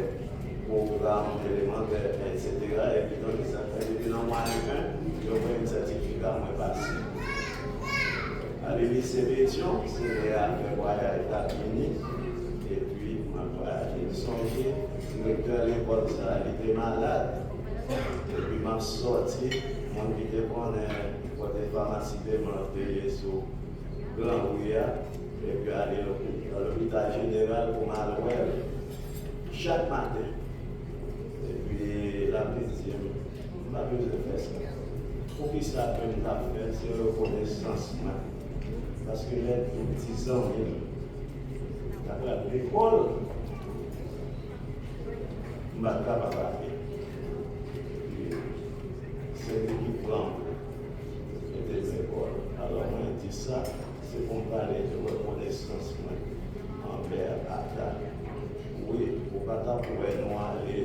programme élémentaire, etc. Et puis donc, ça fait depuis dans le moyen 1, j'ai eu un certificat moins passé. À l'lycée Bétion, c'est un voyage à États-Unis. Et puis, je songeais, le directeur de l'école, il était malade. Et puis, je suis sorti, mon qui était pour des pharmacies de monter sur Grand Rouillard. Et puis, aller à l'hôpital général pour Malouel chaque matin. Et puis, la petite, je n'ai pas besoin de faire ça. Pour qui ça peut me faire, c'est reconnaissance. Parce que les petits amis, après l'école, je ne suis pas capable de faire. C'est l'équipement de l'école. Alors, moi, je dis ça, c'est pour parler de reconnaissance envers Ata. Oui, pour ne pas nous aller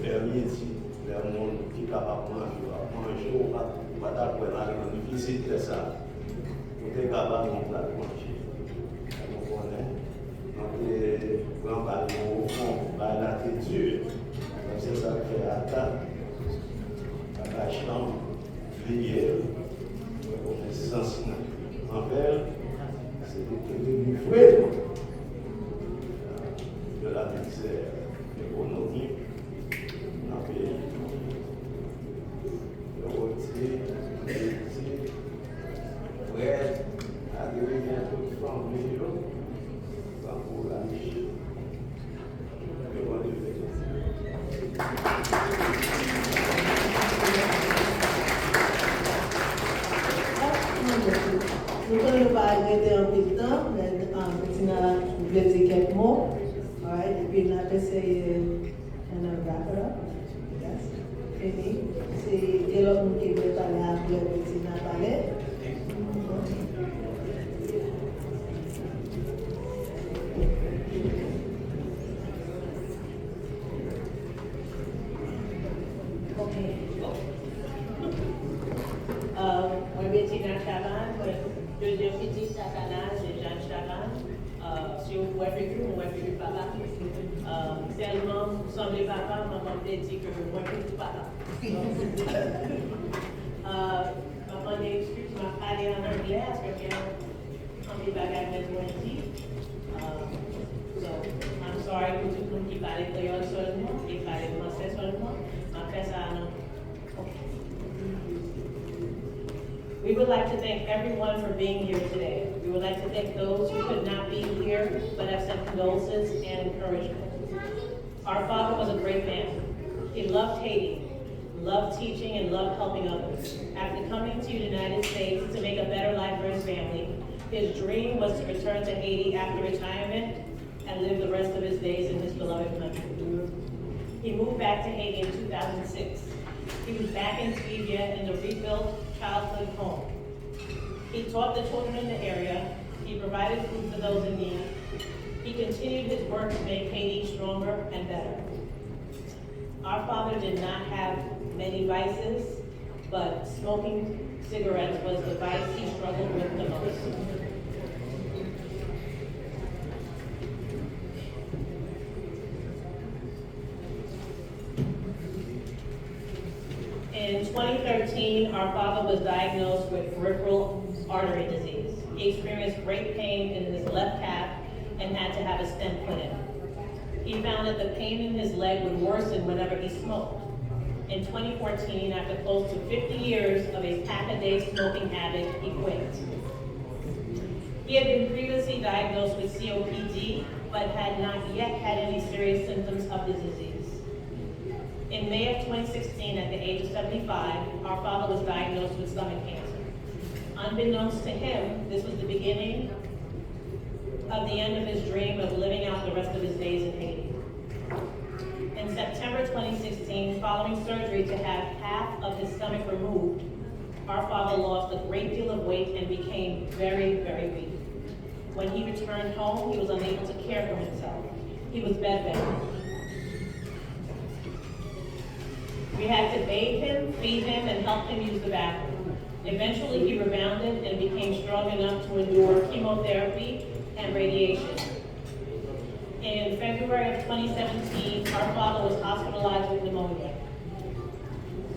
vers midi, vers le monde qui est capable de manger, ou pas aller en visite ça. Vous êtes capable de manger. Vous connaissez. Donc, grand ballon au fond, la têture. C'est ça que fait Ata. La chambre, prière, reconnaissance envers, c'est devenu frère de la misère économique dans le pays. Le rôti, prêt à devenir toute famille, sans courage. Le bon Dieu. Nous ne pouvons pas arrêter un peu de temps, mais nous voulons dire quelques mots. Et puis nous allons essayer de wrap it up. Yes. Fini. C'est l'autre qui veut parler après le petit parler. Bettina Chavan, deuxième petite Satanage et Jeanne Chavan. Si vous voyez que vous voyez papa, seulement vous semblez papa, maman me dit que vous voyez papa. parce que on est bagarre avec moi ici. So, I'm sorry pour tout le monde qui parle créole seulement, qui parle français seulement. Après ça, non. We would like to thank everyone for being here today. We would like to thank those who could not be here but have sent condolences and encouragement. Our father was a great man. He loved Haiti, loved teaching, and loved helping others. After coming to the United States to make a better life for his family, his dream was to return to Haiti after retirement and live the rest of his days in his beloved country. He moved back to Haiti in 2006. He was back in Tuvia in the rebuilt childhood home. He taught the children in the area. He provided food for those in need. He continued his work to make Haiti stronger and better. Our father did not have many vices, but smoking cigarettes was the vice he struggled with the most. In 2013, our father was diagnosed with peripheral artery disease. He experienced great pain in his left calf and had to have a stent put in. He found that the pain in his leg would worsen whenever he smoked. In 2014, after close to 50 years of a pack-a-day smoking habit, he quit. He had been previously diagnosed with COPD, but had not yet had any serious symptoms of the disease. In May of 2016, at the age of 75, our father was diagnosed with stomach cancer. Unbeknownst to him, this was the beginning of the end of his dream of living out the rest of his days in Haiti. In September 2016, following surgery to have half of his stomach removed, our father lost a great deal of weight and became very, very weak. When he returned home, he was unable to care for himself. He was bedbound. We had to bathe him, feed him, and help him use the bathroom. Eventually, he rebounded and became strong enough to endure chemotherapy and radiation. In February of 2017, our father was hospitalized with pneumonia.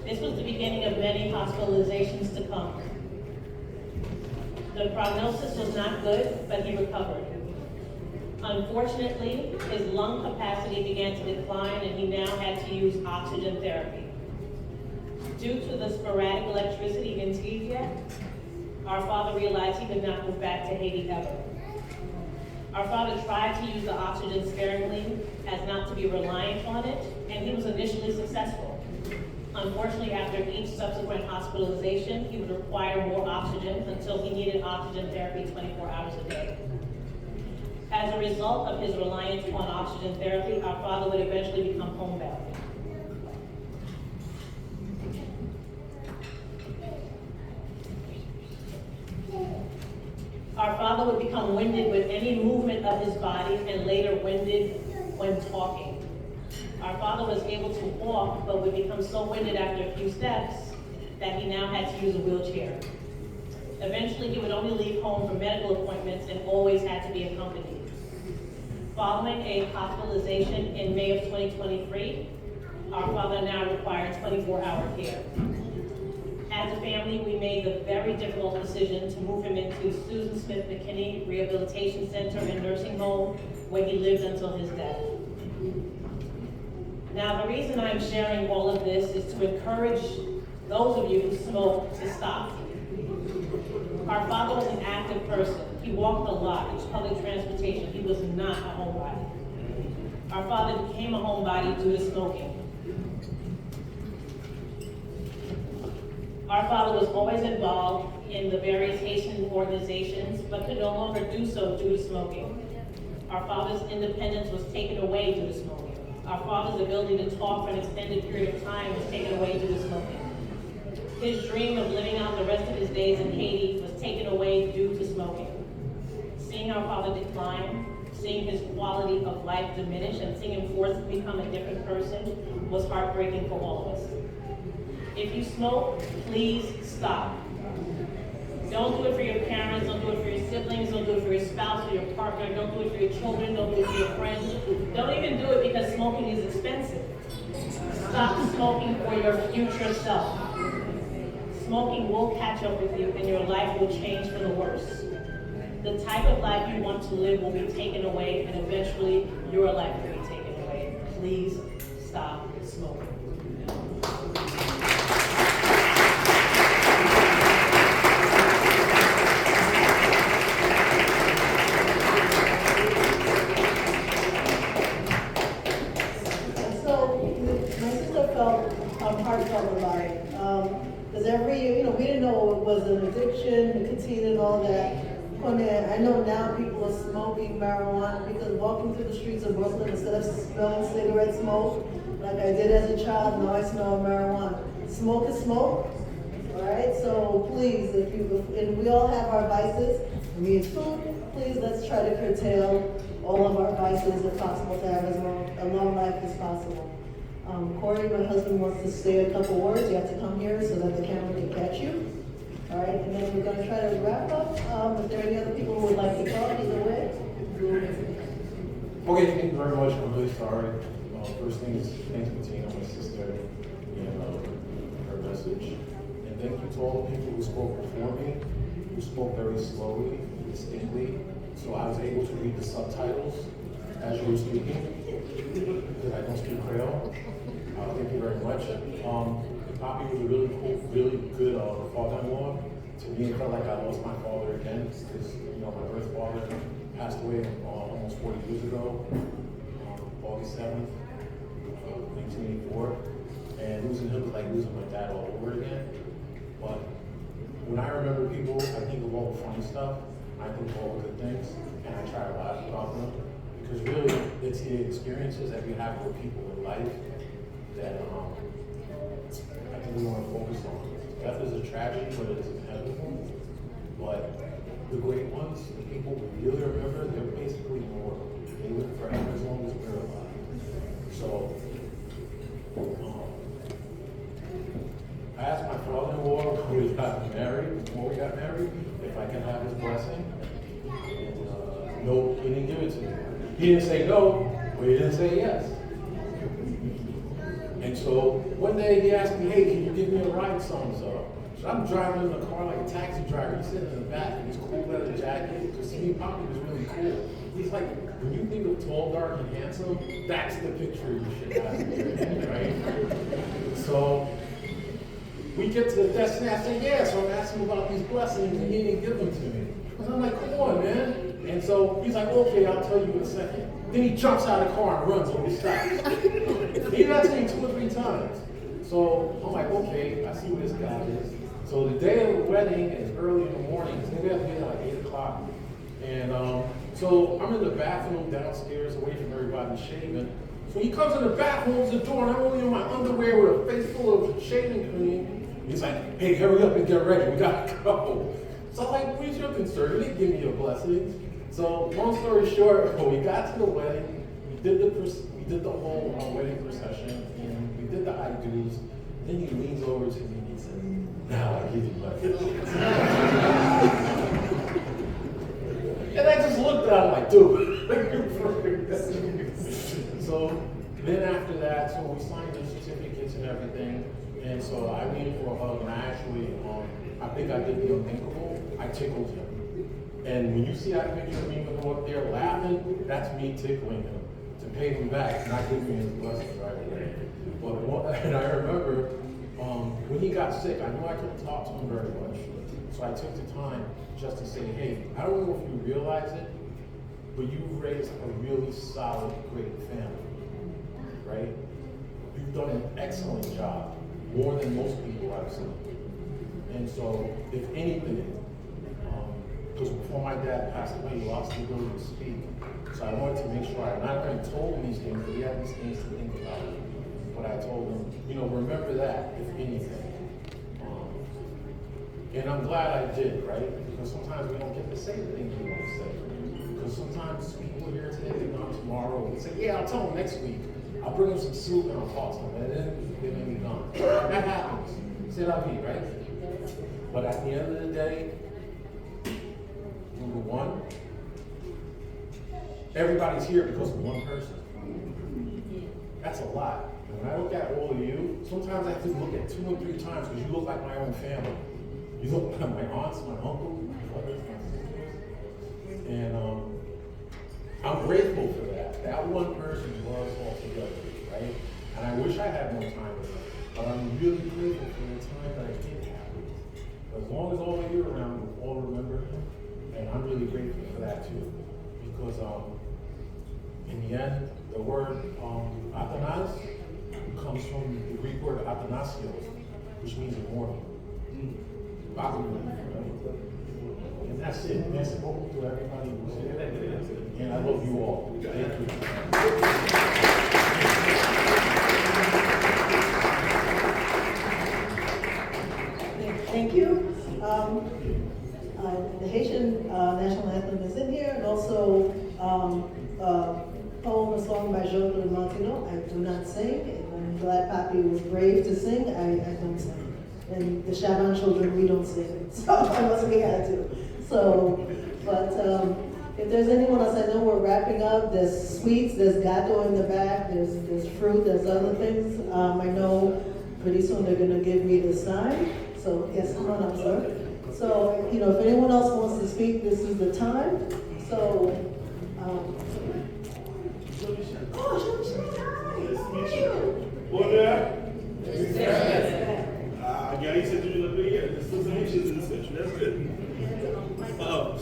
This was the beginning of many hospitalizations to come. The prognosis was not good, but he recovered. Unfortunately, his lung capacity began to decline and he now had to use oxygen therapy. Due to the sporadic electricity in Tuvia, our father realized he could not move back to Haiti ever. Our father tried to use the oxygen sparingly as not to be reliant on it, and he was initially successful. Unfortunately, after each subsequent hospitalization, he would require more oxygen until he needed oxygen therapy 24 hours a day. As a result of his reliance on oxygen therapy, our father would eventually become homebound. Our father would become winded with any movement of his body and later winded when talking. Our father was able to walk, but would become so winded after a few steps that he now had to use a wheelchair. Eventually, he would only leave home for medical appointments and always had to be accompanied. Following a hospitalization in May of 2023, our father now required 24-hour care. As a family, we made the very difficult decision to move him into Susan Smith McKinney Rehabilitation Center and Nursing Home, where he lived until his death. Now, the reason I'm sharing all of this is to encourage those of you who smoke to stop. Our father was an active person. He walked a lot, used public transportation. He was not a homebody. Our father became a homebody due to smoking. Our father was always involved in the various Haitian organizations, but could no longer do so due to smoking. Our father's independence was taken away due to smoking. Our father's ability to talk for an extended period of time was taken away due to smoking. His dream of living out the rest of his days in Haiti was taken away due to smoking. Seeing our father decline, seeing his quality of life diminish, and seeing him forced to become a different person was heartbreaking for all of us. If you smoke, please stop. Don't do it for your parents, don't do it for your siblings, don't do it for your spouse or your partner, don't do it for your children, don't do it for your friends. Don't even do it because smoking is expensive. Stop smoking for your future self. Smoking will catch up with you and your life will change for the worse. The type of life you want to live will be taken away and eventually your life will be taken away. Please stop smoking. And so, my sister felt heartfelt about it. Because every year, we didn't know it was an addiction, nicotine and all that. I know now people are smoking marijuana because walking through the streets of Brooklyn, instead of smelling cigarette smoke, like I did as a child, now I smell marijuana. Smoke is smoke, all right? So please, and we all have our vices, me and food, please let's try to curtail all of our vices if possible to have as long life as possible. Corey, my husband, wants to say a couple words. You have to come here so that the camera can catch you. All right, and then we're going to try to wrap up. If there are any other people who would like to talk, either way. Okay, thank you very much. I'm really sorry. First thing is thank you, Tina, my sister, and her message. And thank you to all the people who spoke before me, who spoke very slowly, distinctly, so I was able to read the subtitles as you were speaking, because I don't speak Creole. Thank you very much. Poppy was a really cool, really good father-in-law. To me, it felt like I lost my father again, because my birth father passed away almost 40 years ago, August 7th, 1984. And losing him was like losing my dad all over again. But when I remember people, I think of all the funny stuff, I think of all the good things, and I try to laugh about them. Because really, it's the experiences that we have with people in life that I think we want to focus on. Death is a tragedy, but it is inevitable. But the great ones, the people we really remember, they're basically immortal. They live forever as long as we're alive. So, I asked my father-in-law when we got married, before we got married, if I could have his blessing. And no, he didn't give it to me. He didn't say no, but he didn't say yes. And so one day he asked me, hey, can you give me a ride so-and-so? So I'm driving in the car like a taxi driver. He's sitting in the back in his cool leather jacket. Because to me, Poppy was really cool. He's like, when you think of tall, dark, and handsome, that's the picture you should have in your head, right? So we get to the destination. I say, yeah. So I'm asking about these blessings, and he didn't give them to me. And I'm like, come on, man. And so he's like, okay, I'll tell you in a second. Then he jumps out of the car and runs when he stops. He did that to me 2 or 3 times. So I'm like, okay, I see who this guy is. So the day of the wedding is early in the morning. I think we have to be there like 8 o'clock. And so I'm in the bathroom downstairs away from everybody shaving. So he comes in the bathroom, opens the door, and I'm only in my underwear with a face full of shaving cream. He's like, hey, hurry up and get ready. We gotta go. So I'm like, where's your concern? He didn't give me a blessing. So long story short, when we got to the wedding, we did the whole wedding procession, and we did the I do's. Then he leans over to me and he says, now I give you blessings. And I just looked at him like, dude. So then after that, so we signed the certificates and everything. And so I went in for a hug, and I actually, I think I did the unthinkable. I tickled him. And when you see that picture of me with him up there laughing, that's me tickling him to pay him back, not giving me his blessings right away. And I remember when he got sick, I knew I couldn't talk to him very much. So I took the time just to say, hey, I don't know if you realize it, but you've raised a really solid, great family, right? You've done an excellent job, more than most people I've seen. And so, if anything, because before my dad passed away, he lost the ability to speak. So I wanted to make sure I not only told him these things, but he had these things to think about. But I told him, remember that, if anything. And I'm glad I did, right? Because sometimes we don't get to say the things we want to say. Because sometimes people here today, they're gone tomorrow. We say, yeah, I'll tell them next week. I'll bring them some soup and I'll talk to them. And then they may be gone. And that happens. C'est la vie, right? But at the end of the day, number one, everybody's here because of one person. That's a lot. And when I look at all of you, sometimes I have to look at 2 and 3 times because you look like my own family. You look like my aunts, my uncle, my brothers, my sisters. And I'm grateful for that. That one person was all together, right? And I wish I had more time with them. But I'm really grateful for the time that I did have with them. As long as all of you are around, we'll all remember him. And I'm really grateful for that too. Because in the end, the word Athanas comes from the Greek word Athanasios, which means immortal. And that's it. That's it. To everybody who's here. And I love you all. Thank you. Thank you. The Haitian national anthem is in here, and also poem, a song by Jean-Claude Martineau. I do not sing, and I'm glad Papi was brave to sing. I don't sing. And the Chavan children, we don't sing. So I must we had to. So, but if there's anyone else, I know we're wrapping up. There's sweets, there's gato in the back, there's fruit, there's other things. I know pretty soon they're gonna give me the sign. So yes, come on up, sir. So, if anyone else wants to speak, this is the time. So, Order. Gary said you look good here. There's still some inches in this picture. That's good.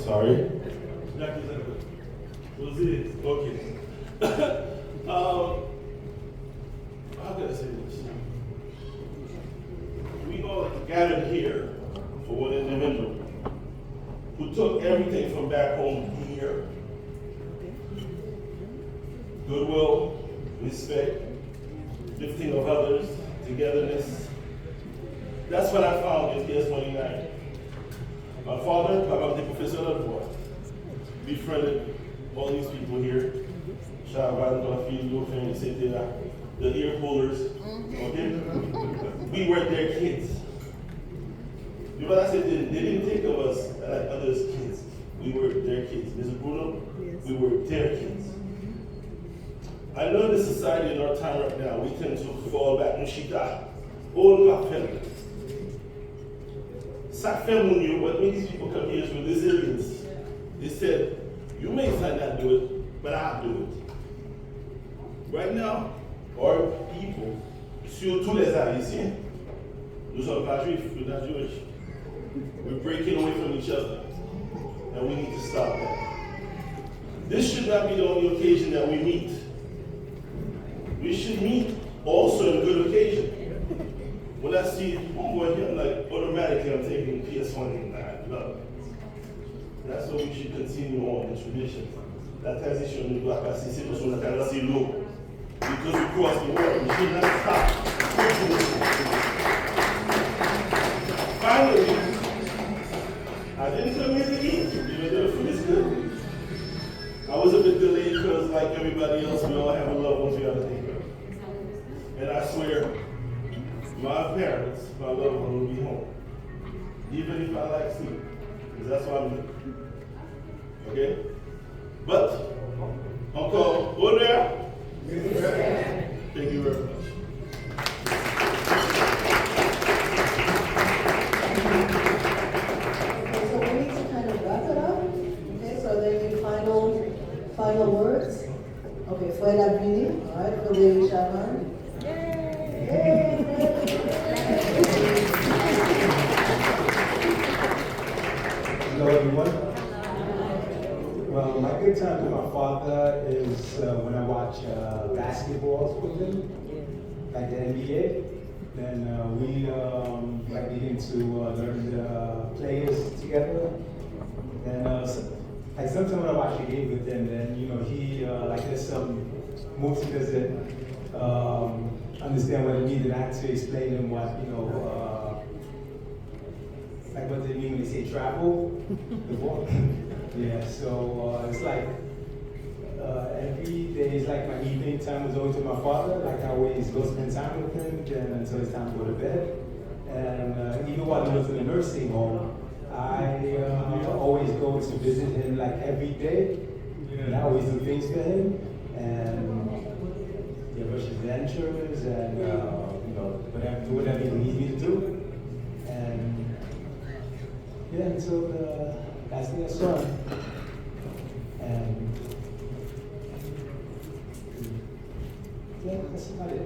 Sorry. Jackie, is that good? Was it? Okay. How can I say this? We all gathered here for one individual who took everything from back home here. Goodwill, respect, lifting of others, togetherness. That's what I found in PS29. My father, Papa Professor Ledvois, befriended all these people here. Shaban, Bafi, Lufin, etc. The ear pullers. Okay? We were their kids. You know what I said? They didn't think of us like others' kids. We were their kids. Mr. Bruno, we were their kids. I know in the society in our time right now, we tend to fall back in Shita. All my family. Sakfemunyo, what made these people come here is with resilience. They said, you may not do it, but I'll do it. Right now, our people, surtout les Haïtiens, nous sommes pas juifs, we're not Jewish. We're breaking away from each other, and we need to stop that. This should not be the only occasion that we meet. We should meet also in good occasion. When I see homeboy here, I'm like, automatically I'm thinking PS29, love. That's what we should continue on, the tradition. La transition ne doit pas cesser parce qu'on a traversé l'eau. Because we cross the water, we should not stop. Finally, I didn't come here to eat, even though the food is good. I was a bit delayed because like everybody else, we all have a loved ones we have to take care of. And I swear, my parents, my loved one will be home. Even if I like sleep. Because that's why I'm here. Okay? But, encore, honneur. Thank you very much. Okay, so we need to kind of wrap it up. Okay, so then the final words. Okay, Fred Abini, all right, for the Shaban. Hello everyone. Well, my good time with my father is when I watch basketballs with him, like the NBA. Then we like begin to learn the players together. And like sometimes when I watch a game with him, then he like there's some moves he doesn't understand what it means, and I have to explain to him what like what they mean when they say travel, the ball. Yeah, so it's like every day is like my evening time was always with my father. Like I always go spend time with him then until it's time to go to bed. And even while he was in the nursing home, I always go to visit him like every day. And I always do things for him. And yeah, versus then adventures and, you know, whatever, do whatever you need me to do. And yeah, until that's their son. And yeah, that's about it.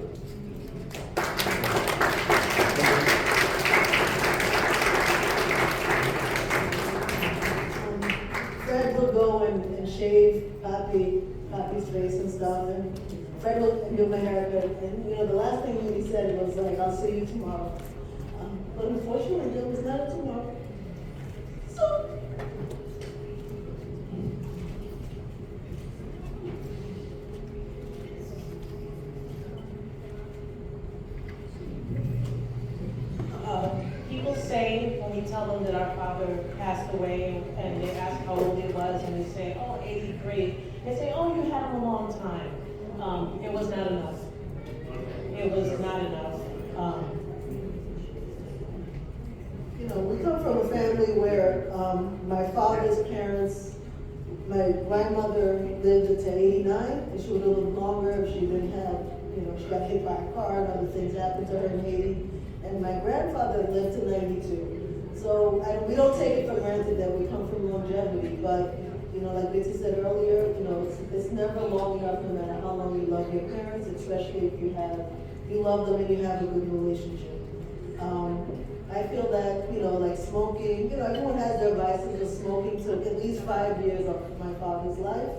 Fred will go and shave Papi's face and stuff, and Fred will do my haircut, and you know, the last thing he said was like, I'll see you tomorrow. But unfortunately, there was not a tomorrow. So, people say when we tell them that our father passed away and they ask how old he was and they say, oh, 83. They say, oh, you had him a long time. It was not enough. It was not enough. you know, we come from a family where my father's parents, my grandmother lived until 89, and she would have lived longer if she didn't have, you know, she got hit by a car and other things happened to her in Haiti. And my grandfather lived to 92. So we don't take it for granted that we come from longevity, but, you know, like Betsy said earlier, you know, it's never long enough no matter how long you love your parents, especially if you love them and you have a good relationship. I feel that, you know, like smoking, you know, everyone has their vices, but smoking took at least 5 years of my father's life.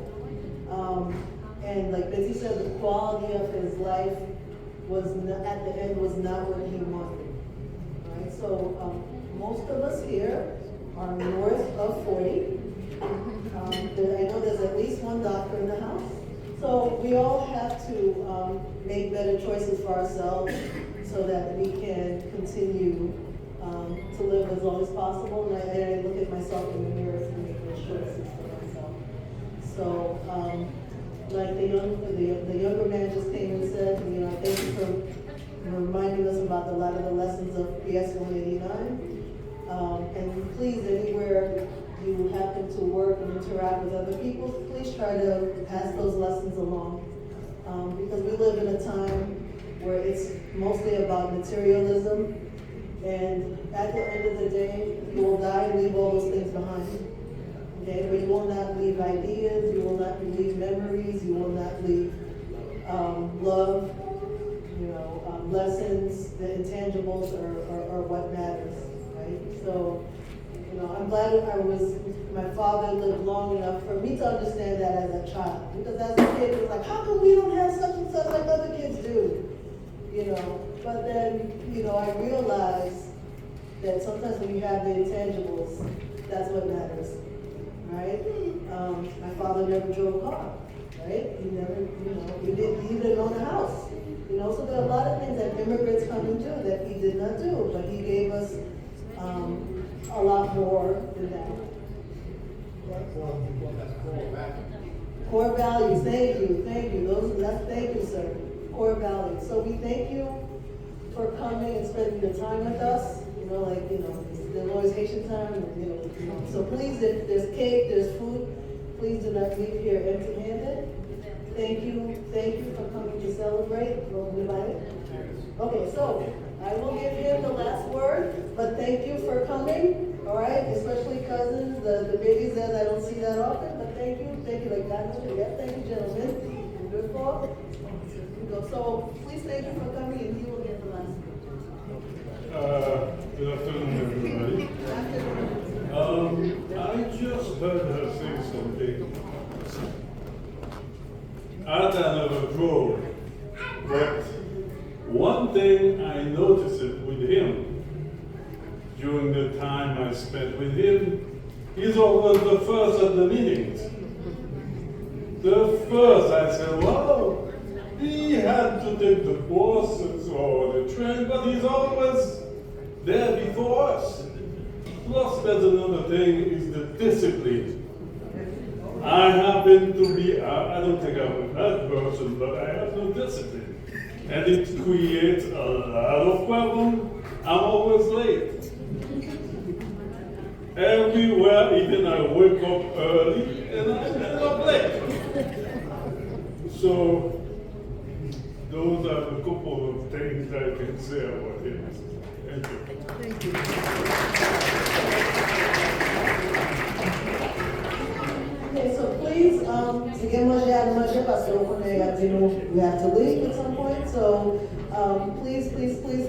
And like Betsy said, the quality of his life was at the end was not what he wanted, right? So most of us here are north of 40. I know there's at least one doctor in the house. So we all have to make better choices for ourselves so that we can continue to live as long as possible. And I look at myself in the mirror to make those choices for myself. So like the younger man just came and said, you know, thank you for reminding us about a lot of the lessons of PS 189. And please, anywhere you happen to work and interact with other people, please try to pass those lessons along. Because we live in a time where it's mostly about materialism, and at the end of the day, you will die and leave all those things behind. Okay, but you will not leave ideas, you will not leave memories, you will not leave love, you know, lessons, the intangibles are what matters, right? So, you know, I'm glad my father lived long enough for me to understand that as a child. Because as a kid, it was like, how come we don't have such and such like other kids do? You know, but then, you know, I realized that sometimes when you have the intangibles, that's what matters. Right? My father never drove a car, right? He never, you know, he didn't own a house. You know, so there are a lot of things that immigrants come and do that he did not do, but he gave us a lot more than that. Core values, thank you. Thank you, sir. Core values. So we thank you for coming and spending your time with us. You know, like, you know, there's always Haitian time, you know. So please, if there's cake, there's food, please do not leave here empty-handed. Thank you for coming to celebrate. Okay, so I will give him the last word, but thank you for coming, all right? Especially cousins, the babies that I don't see that often, but thank you, like that. Yeah, thank you, gentlemen. Good call. So please thank you for coming, and he will get the last word. Good afternoon, everybody. I just heard her say something. I never drove, but one thing I noticed with him during the time I spent with him, he's always the first at the meetings. The first, I said, wow. He had to take the buses or the train, but he's always there before us. Plus, there's another thing, is the discipline. I happen to be, I don't think I'm a bad person, but I have no discipline. And it creates a lot of problems. I'm always late. Everywhere, even I wake up early and I end up late. So, those are the couple of things I can say about him. Thank you. Thank you. Okay, so please, again, parce qu'on connaît, we have to leave at some point. So please,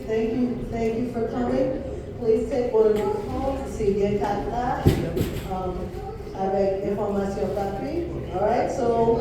thank you for coming. Please take one of your phones, c'est bien carte là, avec information papier. All right, so.